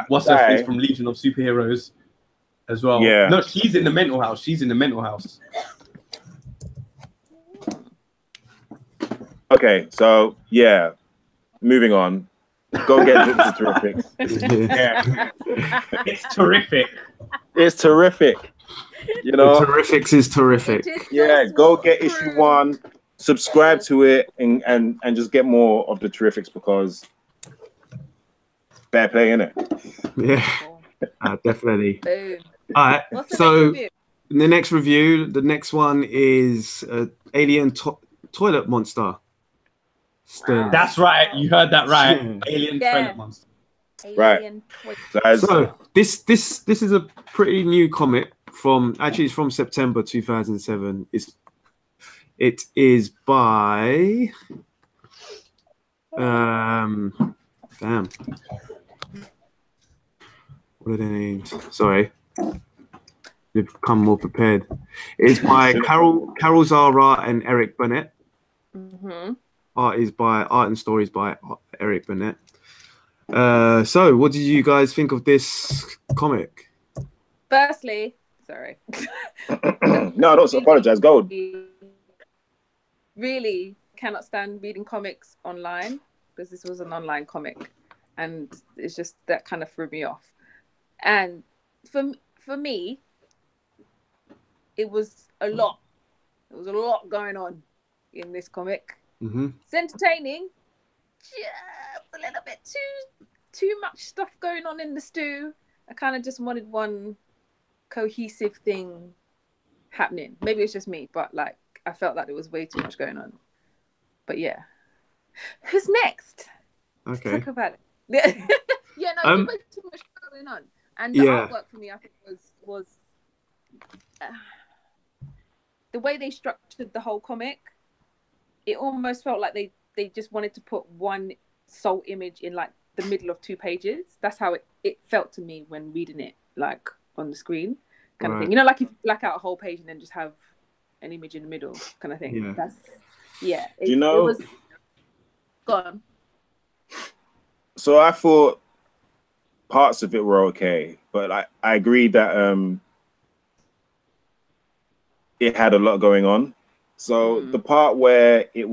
[SPEAKER 4] what's her face from Legion of Superheroes as well?
[SPEAKER 1] Yeah,
[SPEAKER 4] no, she's in the mental house. She's in the mental house.
[SPEAKER 1] Okay, so yeah, moving on. Go get the Terrific.
[SPEAKER 4] Yeah, it's terrific.
[SPEAKER 1] It's terrific. You know,
[SPEAKER 3] the Terrifics is terrific.
[SPEAKER 1] Yeah, go get issue 1, subscribe to it, and just get more of the Terrifics, because fair play, innit?
[SPEAKER 3] Yeah, definitely.
[SPEAKER 2] Boom.
[SPEAKER 3] All right,
[SPEAKER 2] What's the
[SPEAKER 3] so
[SPEAKER 2] next
[SPEAKER 3] the next review, the next one is Alien Toilet Monster.
[SPEAKER 4] That's right. You heard that right. Alien Toilet Monster.
[SPEAKER 2] Alien
[SPEAKER 1] Right.
[SPEAKER 3] So this is a pretty new comic it's from September 2007. It is by damn. What are their names? Sorry. They've become more prepared. It's by Carol Zara and Eric Burnett.
[SPEAKER 2] Mm-hmm.
[SPEAKER 3] Art and stories by Eric Burnett. So what did you guys think of this comic?
[SPEAKER 2] Firstly, sorry.
[SPEAKER 1] No, don't apologize. Go.
[SPEAKER 2] Really cannot stand reading comics online, because this was an online comic, and it's just that kind of threw me off. And for me, it was a lot. There was a lot going on in this comic.
[SPEAKER 3] Mm-hmm.
[SPEAKER 2] It's entertaining, just a little bit too much stuff going on in the stew. I kind of just wanted one cohesive thing happening. Maybe it's just me, but like I felt like there was way too much going on. But yeah, who's next?
[SPEAKER 3] Okay,
[SPEAKER 2] talk about it. Yeah, no, there was too much going on, and the artwork for me, I think, was the way they structured the whole comic. It almost felt like they just wanted to put one sole image in like the middle of 2 pages. That's how it felt to me when reading it, like on the screen, kind of thing. You know, like if you black out a whole page and then just have an image in the middle, kind of thing.
[SPEAKER 1] Yeah.
[SPEAKER 2] It was gone.
[SPEAKER 1] So I thought parts of it were okay, but I agree that it had a lot going on. So the part where it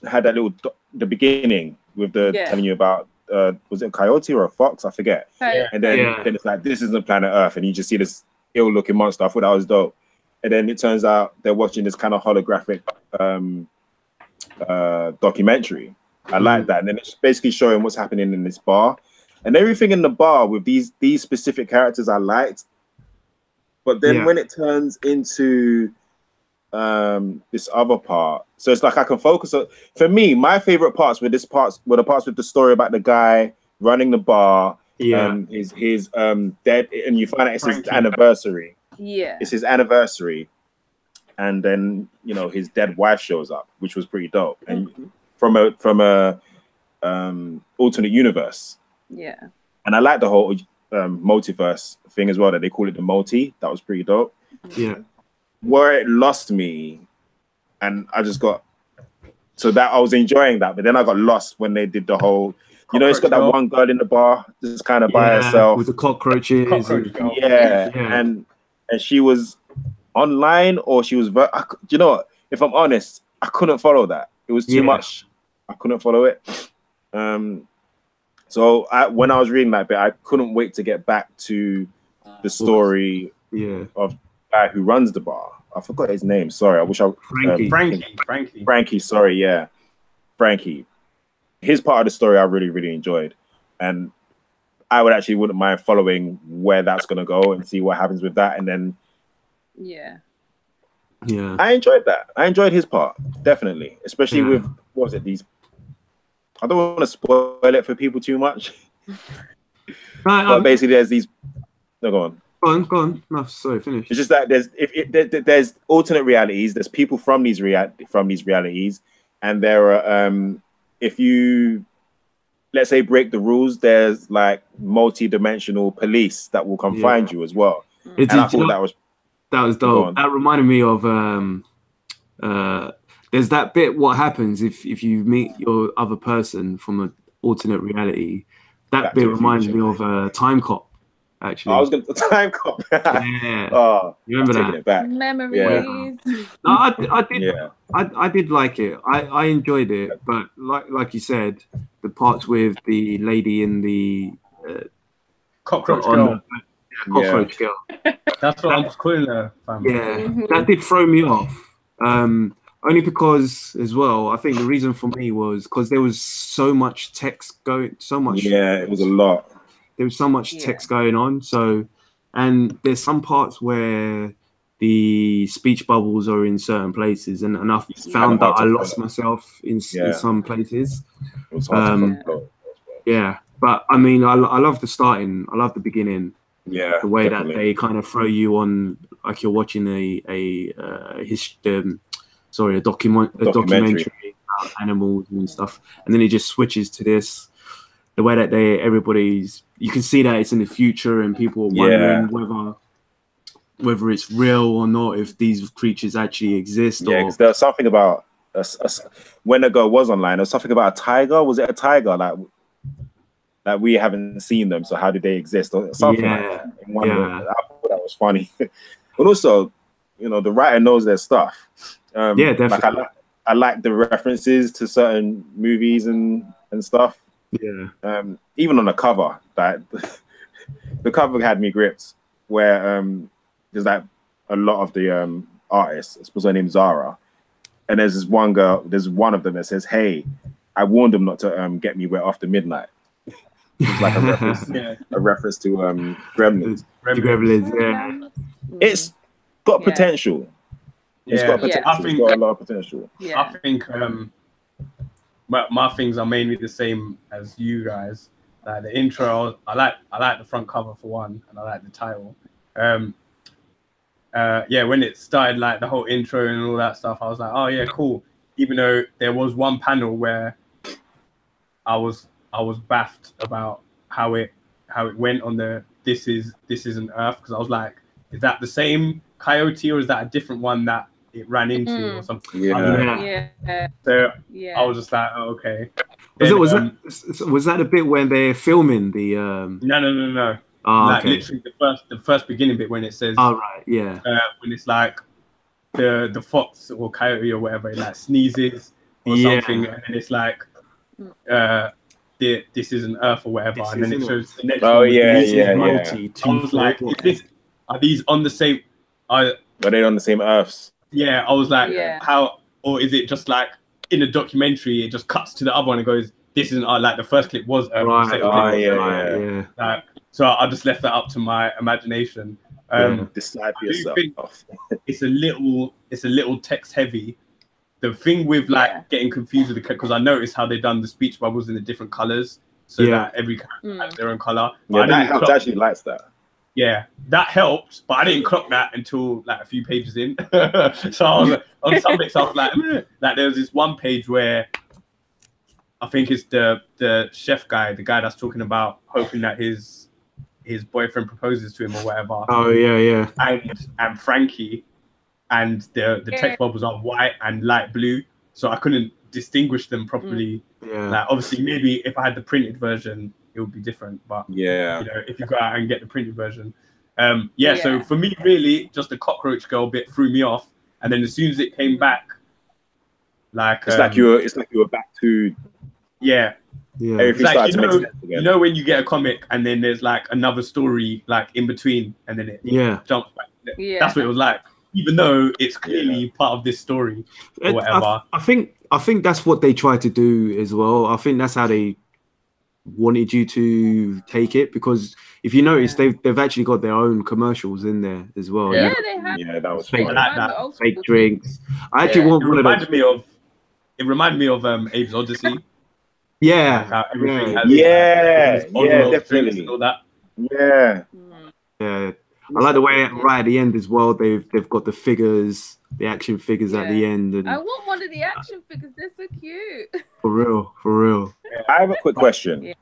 [SPEAKER 1] had that little the beginning with the telling you about was it a coyote or a fox? I forget. And then it's like, this isn't planet Earth, and you just see this ill-looking monster. I thought that was dope. And then it turns out they're watching this kind of holographic documentary. I like that. And then it's basically showing what's happening in this bar, and everything in the bar with these specific characters I liked. But then when it turns into this other part, so it's like I can focus on. For me, my favorite parts were the parts with the story about the guy running the bar. His dead, and you find out it's his anniversary. It's his anniversary, and then his dead wife shows up, which was pretty dope, and from a alternate universe. And I like the whole multiverse thing as well, that they call it the multi. That was pretty dope. Where it lost me, and I just got so that I was enjoying that, but then I got lost when they did the whole. You know, it's got that one girl in the bar, just kind of by herself
[SPEAKER 3] with the cockroaches.
[SPEAKER 1] Yeah, and she was online, or she was. You know, if I'm honest, I couldn't follow that. It was too much. I couldn't follow it. So when I was reading that bit, I couldn't wait to get back to the story of the guy who runs the bar. I forgot his name. Sorry, I wish I. Frankie. Sorry, yeah, Frankie. His part of the story I really, really enjoyed, and I wouldn't mind following where that's gonna go and see what happens with that, and then I enjoyed that. I enjoyed his part definitely, especially with what was it? These. I don't want to spoil it for people too much, but basically there's these. No, go on.
[SPEAKER 3] Go on. No, sorry, finish.
[SPEAKER 1] It's just that there's alternate realities. There's people from these realities, and there are if you, let's say, break the rules, there's like multi-dimensional police that will come find you as well. And I thought that was dope.
[SPEAKER 3] That reminded me of there's that bit. What happens if you meet your other person from an alternate reality? That bit reminds me of Time Cop. Actually,
[SPEAKER 1] I was going to Time Cop. Oh,
[SPEAKER 3] remember that?
[SPEAKER 1] It back.
[SPEAKER 2] Memories.
[SPEAKER 3] No, I did. Yeah. I did like it. I enjoyed it, but like you said, the parts with the lady in the
[SPEAKER 4] cockroach girl.
[SPEAKER 3] Cockroach girl.
[SPEAKER 4] That's what I was calling her.
[SPEAKER 3] That did throw me off. Only because, as well, I think the reason for me was because there was so much text going, so much.
[SPEAKER 1] Yeah, it was a lot.
[SPEAKER 3] There was so much text going on. So, and there's some parts where the speech bubbles are in certain places, and I found that I lost myself in some places. But I mean, I love the starting. I love the beginning.
[SPEAKER 1] Yeah,
[SPEAKER 3] the way that they kind of throw you on, like you're watching a documentary about animals and stuff, and then it just switches to this. The way that you can see that it's in the future, and people are wondering whether it's real or not, if these creatures actually exist.
[SPEAKER 1] Yeah, because there was something about when the girl was online. There was something about a tiger. Was it a tiger? Like we haven't seen them, so how did they exist? Or something like that. I thought that was funny. But also, you know, the writer knows their stuff.
[SPEAKER 3] Definitely.
[SPEAKER 1] Like I like the references to certain movies and stuff.
[SPEAKER 3] Yeah.
[SPEAKER 1] Even on the cover, like the cover had me gripped. Where there's like a lot of the artists. I suppose her name's Zara, and there's this one girl. There's one of them that says, "Hey, I warned them not to get me wet after midnight." It's like a reference to Gremlins.
[SPEAKER 3] Gremlins,
[SPEAKER 1] It's got potential. It's got potential.
[SPEAKER 4] I think
[SPEAKER 1] it's got a lot of potential.
[SPEAKER 4] I think my things are mainly the same as you guys. Like the intro, I like the front cover for one, and I like the title. When it started, like the whole intro and all that stuff, I was like, oh yeah, cool. Even though there was one panel where I was baffed about how it went on the this isn't Earth, because I was like, is that the same coyote or is that a different one that it ran into or something? So I was just like, oh, okay.
[SPEAKER 3] Was that a bit when they're filming the?
[SPEAKER 4] No. Like literally the first beginning bit when it says, when it's like the fox or coyote or whatever, it like sneezes or something, and then it's like this isn't Earth or whatever, and then it shows the next one.
[SPEAKER 1] Oh
[SPEAKER 4] I was like, are these on the same? Are
[SPEAKER 1] they on the same Earths?
[SPEAKER 4] Yeah, I was like, how, or is it just like in a documentary? It just cuts to the other one and goes, "This isn't like the first clip was Earth."
[SPEAKER 1] Right.
[SPEAKER 4] Like, so I just left that up to my imagination.
[SPEAKER 1] Decide for yourself.
[SPEAKER 4] It's a little text heavy. The thing with like getting confused with because I noticed how they done the speech bubbles in the different colors, so that every character has their own color.
[SPEAKER 1] Yeah, that helped. Actually likes that.
[SPEAKER 4] Yeah, that helped, but I didn't clock that until like a few pages in. So I was, on some bits I was like, like there was this one page where I think it's the chef guy, the guy that's talking about hoping that his boyfriend proposes to him or whatever.
[SPEAKER 3] Oh yeah.
[SPEAKER 4] And Frankie, and the text bubbles are white and light blue, so I couldn't distinguish them properly. Like obviously, maybe if I had the printed version, it would be different. But
[SPEAKER 1] Yeah,
[SPEAKER 4] you know, if you go out and get the printed version, So for me, really, just the cockroach girl bit threw me off, and then as soon as it came back, like
[SPEAKER 1] it's like you were back to everything
[SPEAKER 4] like,
[SPEAKER 1] started to make sense again.
[SPEAKER 4] You know when you get a comic and then there's like another story like in between, and then it jumps back. That's what it was like, even though it's clearly part of this story or whatever.
[SPEAKER 3] I think that's what they tried to do as well. I think that's how they wanted you to take it, because if you notice, they've actually got their own commercials in there as well.
[SPEAKER 2] Yeah, they have.
[SPEAKER 1] Yeah, that was
[SPEAKER 3] fake,
[SPEAKER 1] fun.
[SPEAKER 3] fake drinks. I actually want one of those.
[SPEAKER 4] It reminded me of Abe's Odyssey.
[SPEAKER 3] Yeah,
[SPEAKER 4] like everything
[SPEAKER 1] definitely.
[SPEAKER 4] And all that.
[SPEAKER 1] Yeah.
[SPEAKER 3] I like the way right at the end as well. They've got the figures, the action figures at the end. And
[SPEAKER 2] I want one of the action figures. They're so cute.
[SPEAKER 3] For real.
[SPEAKER 1] I have a quick question.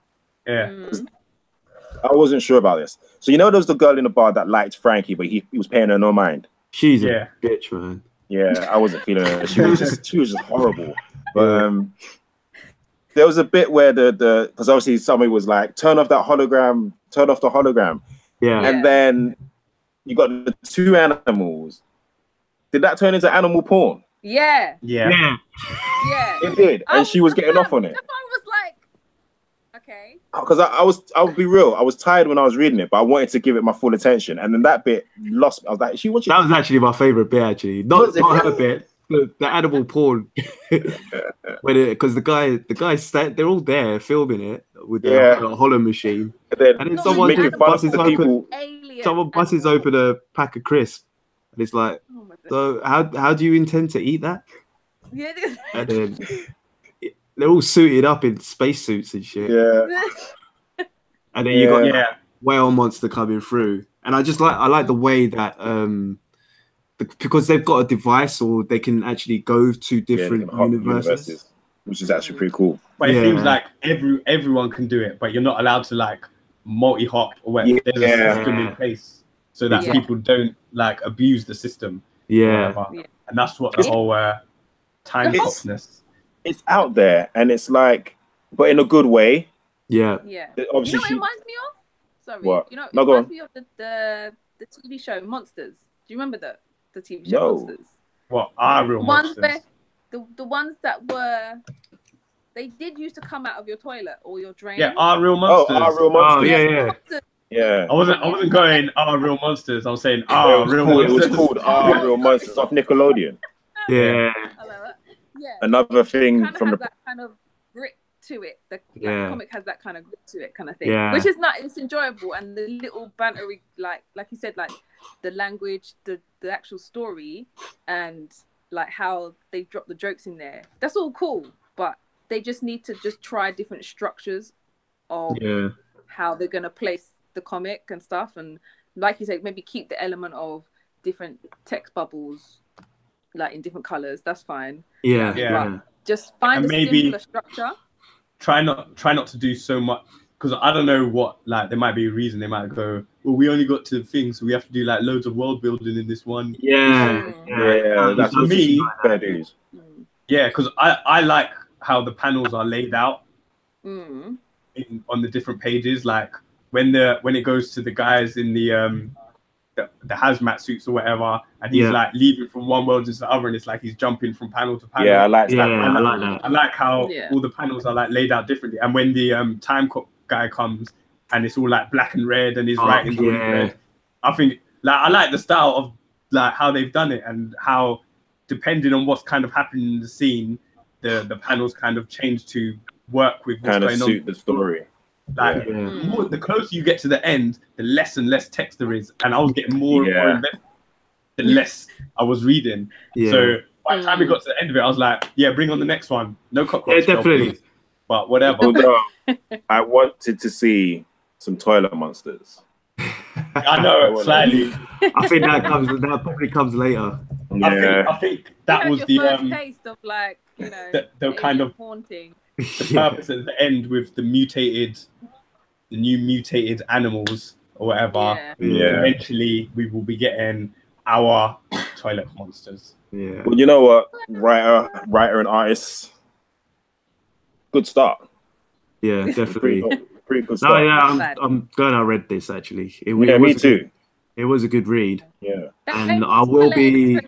[SPEAKER 4] Yeah.
[SPEAKER 1] I wasn't sure about this. So you know, there was the girl in the bar that liked Frankie, but he was paying her no mind.
[SPEAKER 3] She's a bitch, man.
[SPEAKER 1] Yeah, I wasn't feeling her. She was just horrible. But there was a bit where because obviously somebody was like, turn off the hologram. Yeah. And then you got the two animals. Did that turn into animal porn?
[SPEAKER 2] Yeah.
[SPEAKER 1] It did, and she was getting off on it.
[SPEAKER 2] I was like, okay.
[SPEAKER 1] Because I would be real. I was tired when I was reading it, but I wanted to give it my full attention. And then that bit lost me. I was like, that
[SPEAKER 3] was actually my favorite bit, actually. Not her bit. The animal porn, because the guys they're all there filming it with the hollow machine, and then someone busts open a pack of crisps, and it's like, so how do you intend to eat that?
[SPEAKER 2] Yeah,
[SPEAKER 3] and then they're all suited up in spacesuits and shit. And then you got whale monster coming through, and I like the way that because they've got a device, or they can actually go to different universes,
[SPEAKER 1] which is actually pretty cool.
[SPEAKER 4] But it seems like everyone can do it, but you're not allowed to like multi-hop or whatever. There's a system in place so that people don't like abuse the system. And that's what the whole time clockness.
[SPEAKER 1] It's out there, and it's like, but in a good way.
[SPEAKER 2] Obviously, you know what it reminds me of? Sorry,
[SPEAKER 1] what?
[SPEAKER 2] You know, it reminds me of the TV show Monsters. Do you remember that? The TV show Monsters.
[SPEAKER 4] What are real monsters?
[SPEAKER 2] The ones that they did used to come out of your toilet or your drain.
[SPEAKER 4] Yeah, are real monsters.
[SPEAKER 1] Oh, are real monsters.
[SPEAKER 2] Yeah.
[SPEAKER 1] I
[SPEAKER 4] wasn't going are real monsters. I was saying real monsters.
[SPEAKER 1] It was called Are Real Monsters off Nickelodeon.
[SPEAKER 3] Yeah.
[SPEAKER 1] Another thing
[SPEAKER 2] from that kind of grit to it. The comic has that kind of grit to it, kind of thing. Which is not. It's enjoyable, and the little bantery, like you said, like the language, the actual story, and like how they drop the jokes in there. That's all cool, but they just need to just try different structures of how they're gonna place the comic and stuff, and like you said, maybe keep the element of different text bubbles, like in different colors. That's fine. But just find a simpler structure.
[SPEAKER 4] Try not to do so much, because I don't know what, like, there might be a reason. They might go, well, we only got to things, so we have to do like loads of world building in this one.
[SPEAKER 1] That's
[SPEAKER 4] for me.
[SPEAKER 1] Fair dues.
[SPEAKER 4] Yeah, because I like how the panels are laid out on the different pages. Like when it goes to the guys in the hazmat suits or whatever, and he's like leaving from one world to the other, and it's like he's jumping from panel to panel.
[SPEAKER 1] I like that.
[SPEAKER 3] I like that.
[SPEAKER 4] I like how all the panels are like laid out differently. And when the time clock guy comes and it's all like black and red, and his writing's all red, I think I like the style of like how they've done it, and how depending on what's kind of happening in the scene, the panels kind of change to work with what's going on.
[SPEAKER 1] Suit the story.
[SPEAKER 4] Like the closer you get to the end, the less and less text there is, and I was getting more and more invested the less I was reading. So by the time we got to the end of it, I was like, bring on the next one. No cockroach.
[SPEAKER 3] Yeah, definitely.
[SPEAKER 4] Please. But whatever.
[SPEAKER 1] Although I wanted to see some toilet monsters.
[SPEAKER 4] I know, slightly.
[SPEAKER 3] I think that probably comes later.
[SPEAKER 4] I think that was the
[SPEAKER 2] first taste of, like, you know,
[SPEAKER 4] the kind of
[SPEAKER 2] haunting.
[SPEAKER 4] The purpose at the end with the new mutated animals or whatever. Eventually we will be getting our toilet monsters.
[SPEAKER 1] Well, you know what, writer and artist, good start.
[SPEAKER 3] Yeah, definitely.
[SPEAKER 1] Pretty good
[SPEAKER 3] No,
[SPEAKER 1] start.
[SPEAKER 3] yeah, I'm glad I read this actually. It
[SPEAKER 1] Yeah, me too.
[SPEAKER 3] It was a good read.
[SPEAKER 1] Yeah.
[SPEAKER 3] And I will be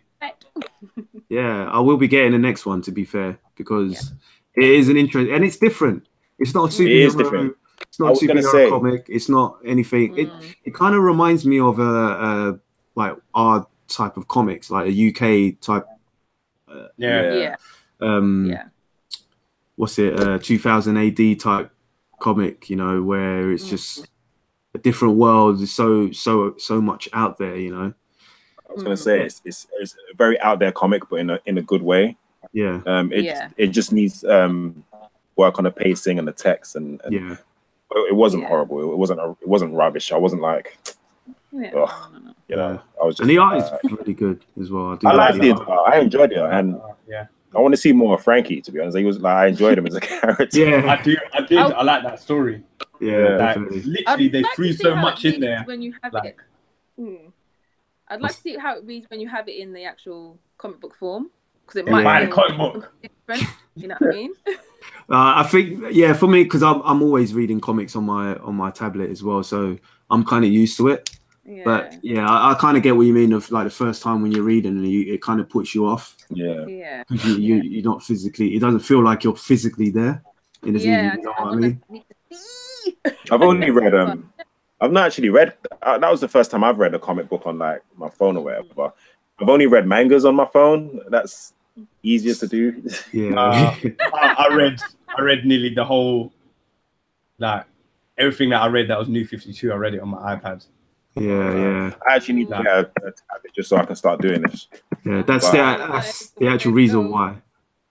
[SPEAKER 3] getting the next one, to be fair, because it is an interest and it's different. It's not a superhero.
[SPEAKER 1] It is different.
[SPEAKER 3] It's not a superhero comic. It's not anything. It kind of reminds me of a like our type of comics, like a UK type. What's it? 2000 AD type comic, you know, where it's just a different world. There's so much out there, you know.
[SPEAKER 1] I was gonna say it's a very out there comic, but in a good way.
[SPEAKER 3] Yeah.
[SPEAKER 1] It just needs work on the pacing and the text, and it wasn't horrible. It wasn't rubbish. I wasn't like, you know. I was just,
[SPEAKER 3] and the art is really good as well.
[SPEAKER 1] I liked it. I enjoyed it, and I want to see more of Frankie. To be honest, he was like, I enjoyed him as a character.
[SPEAKER 4] I did. I like that story.
[SPEAKER 3] Yeah,
[SPEAKER 4] literally, they threw so much in there.
[SPEAKER 2] When you have it, I'd like to see how it reads when you have it in the actual comic book form, because it might be different. You know what I mean?
[SPEAKER 3] I think, for me, because I'm always reading comics on my tablet as well, so I'm kind of used to it. Yeah. But I kind of get what you mean of like the first time when you're reading, and it kind of puts you off.
[SPEAKER 2] Yeah.
[SPEAKER 3] You're not physically. It doesn't feel like you're physically there. In the movie, you know what I mean?
[SPEAKER 1] I've only read I've not actually read. That was the first time I've read a comic book on like my phone or whatever. I've only read mangas on my phone. That's easier to do.
[SPEAKER 3] Yeah.
[SPEAKER 4] I read nearly the whole, like everything that I read that was New 52. I read it on my iPad.
[SPEAKER 3] Yeah.
[SPEAKER 1] I actually need to get a tablet just so I can start doing this.
[SPEAKER 3] Yeah, that's the actual reason why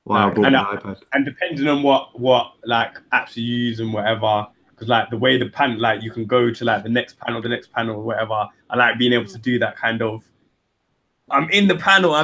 [SPEAKER 3] I bought my iPad.
[SPEAKER 4] And depending on what like apps you use and whatever, because like the way the panel, like you can go to like the next panel or whatever. I like being able to do that kind of. I'm in the panel. I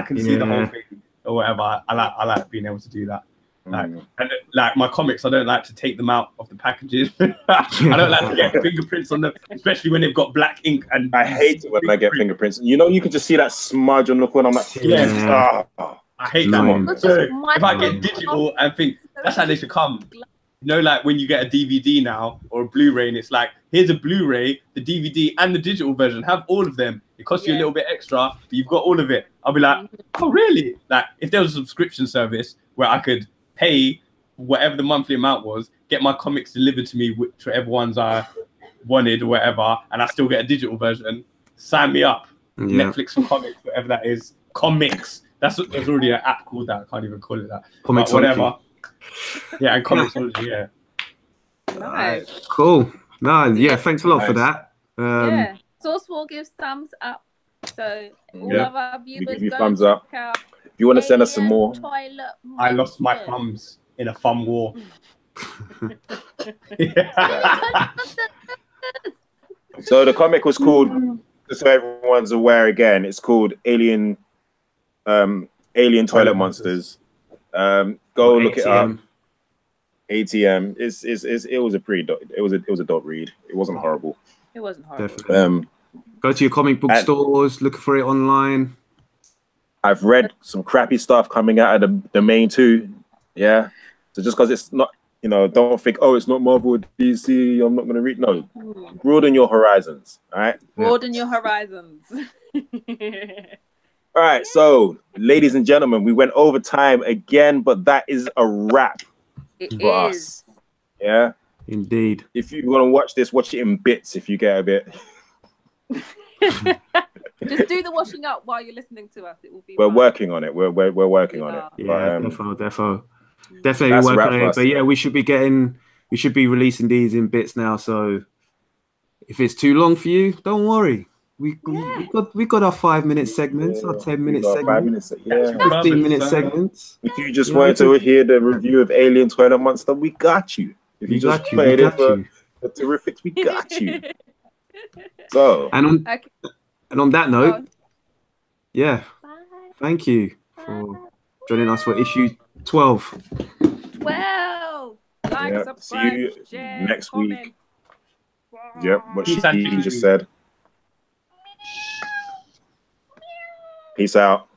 [SPEAKER 4] can see the whole thing or whatever. I like being able to do that. Like, and like my comics, I don't like to take them out of the packages. I don't like to get fingerprints on them, especially when they've got black ink. And
[SPEAKER 1] I hate it when I get fingerprints. You know, you can just see that smudge on the corner. I'm like,
[SPEAKER 4] I hate that one. So if I get digital, I think that's how they should come. You know, like when you get a DVD now or a Blu-ray, and it's like, here's a Blu-ray, the DVD, and the digital version. Have all of them. It costs you a little bit extra, but you've got all of it. I'll be like, oh, really? Like, if there was a subscription service where I could pay whatever the monthly amount was, get my comics delivered to me, whichever ones I wanted or whatever, and I still get a digital version, sign me up. Netflix for comics, whatever that is. Comics. There's already an app called that. I can't even call it that. Comics, whatever. Yeah, and Comicsology,
[SPEAKER 2] Nice.
[SPEAKER 3] Cool. No, thanks a lot for that.
[SPEAKER 2] Sourcewall gives thumbs up. So all of our viewers,
[SPEAKER 1] give you thumbs up. If you want to send us some more.
[SPEAKER 4] I lost my thumbs in a thumb war.
[SPEAKER 1] So the comic was called, just so everyone's aware again, it's called Alien Toilet Monsters. Go look it up. ATM. It was a dope read. It wasn't horrible.
[SPEAKER 2] It wasn't horrible.
[SPEAKER 3] Definitely. Go to your comic book stores, look for it online.
[SPEAKER 1] I've read some crappy stuff coming out of the main two. Yeah. So just because it's not, don't think, it's not Marvel or DC, I'm not going to read. No. Broaden your horizons. All right.
[SPEAKER 2] Broaden your horizons.
[SPEAKER 1] All right. So, ladies and gentlemen, we went over time again, but that is a wrap for us. Yeah.
[SPEAKER 3] Indeed.
[SPEAKER 1] If you want to watch this, watch it in bits if you get a bit.
[SPEAKER 2] Just do the washing up while you're listening to us. It will be.
[SPEAKER 1] We're working on it. We're working on it.
[SPEAKER 3] Yeah, definitely working on it. But yeah, we should be releasing these in bits now. So if it's too long for you, don't worry. We got our 5-minute segments, our 10-minute segments, 15-minute segments.
[SPEAKER 1] If you just wanted to hear the review of Alien Toilet Monster, we got you. If you just played it for Terrifics, we got you. So
[SPEAKER 3] and on that note, thank you for joining us for issue 12.
[SPEAKER 2] Like, subscribe,
[SPEAKER 1] see you
[SPEAKER 2] share,
[SPEAKER 1] next
[SPEAKER 2] comment.
[SPEAKER 1] week. Yep, what she just said. Peace out.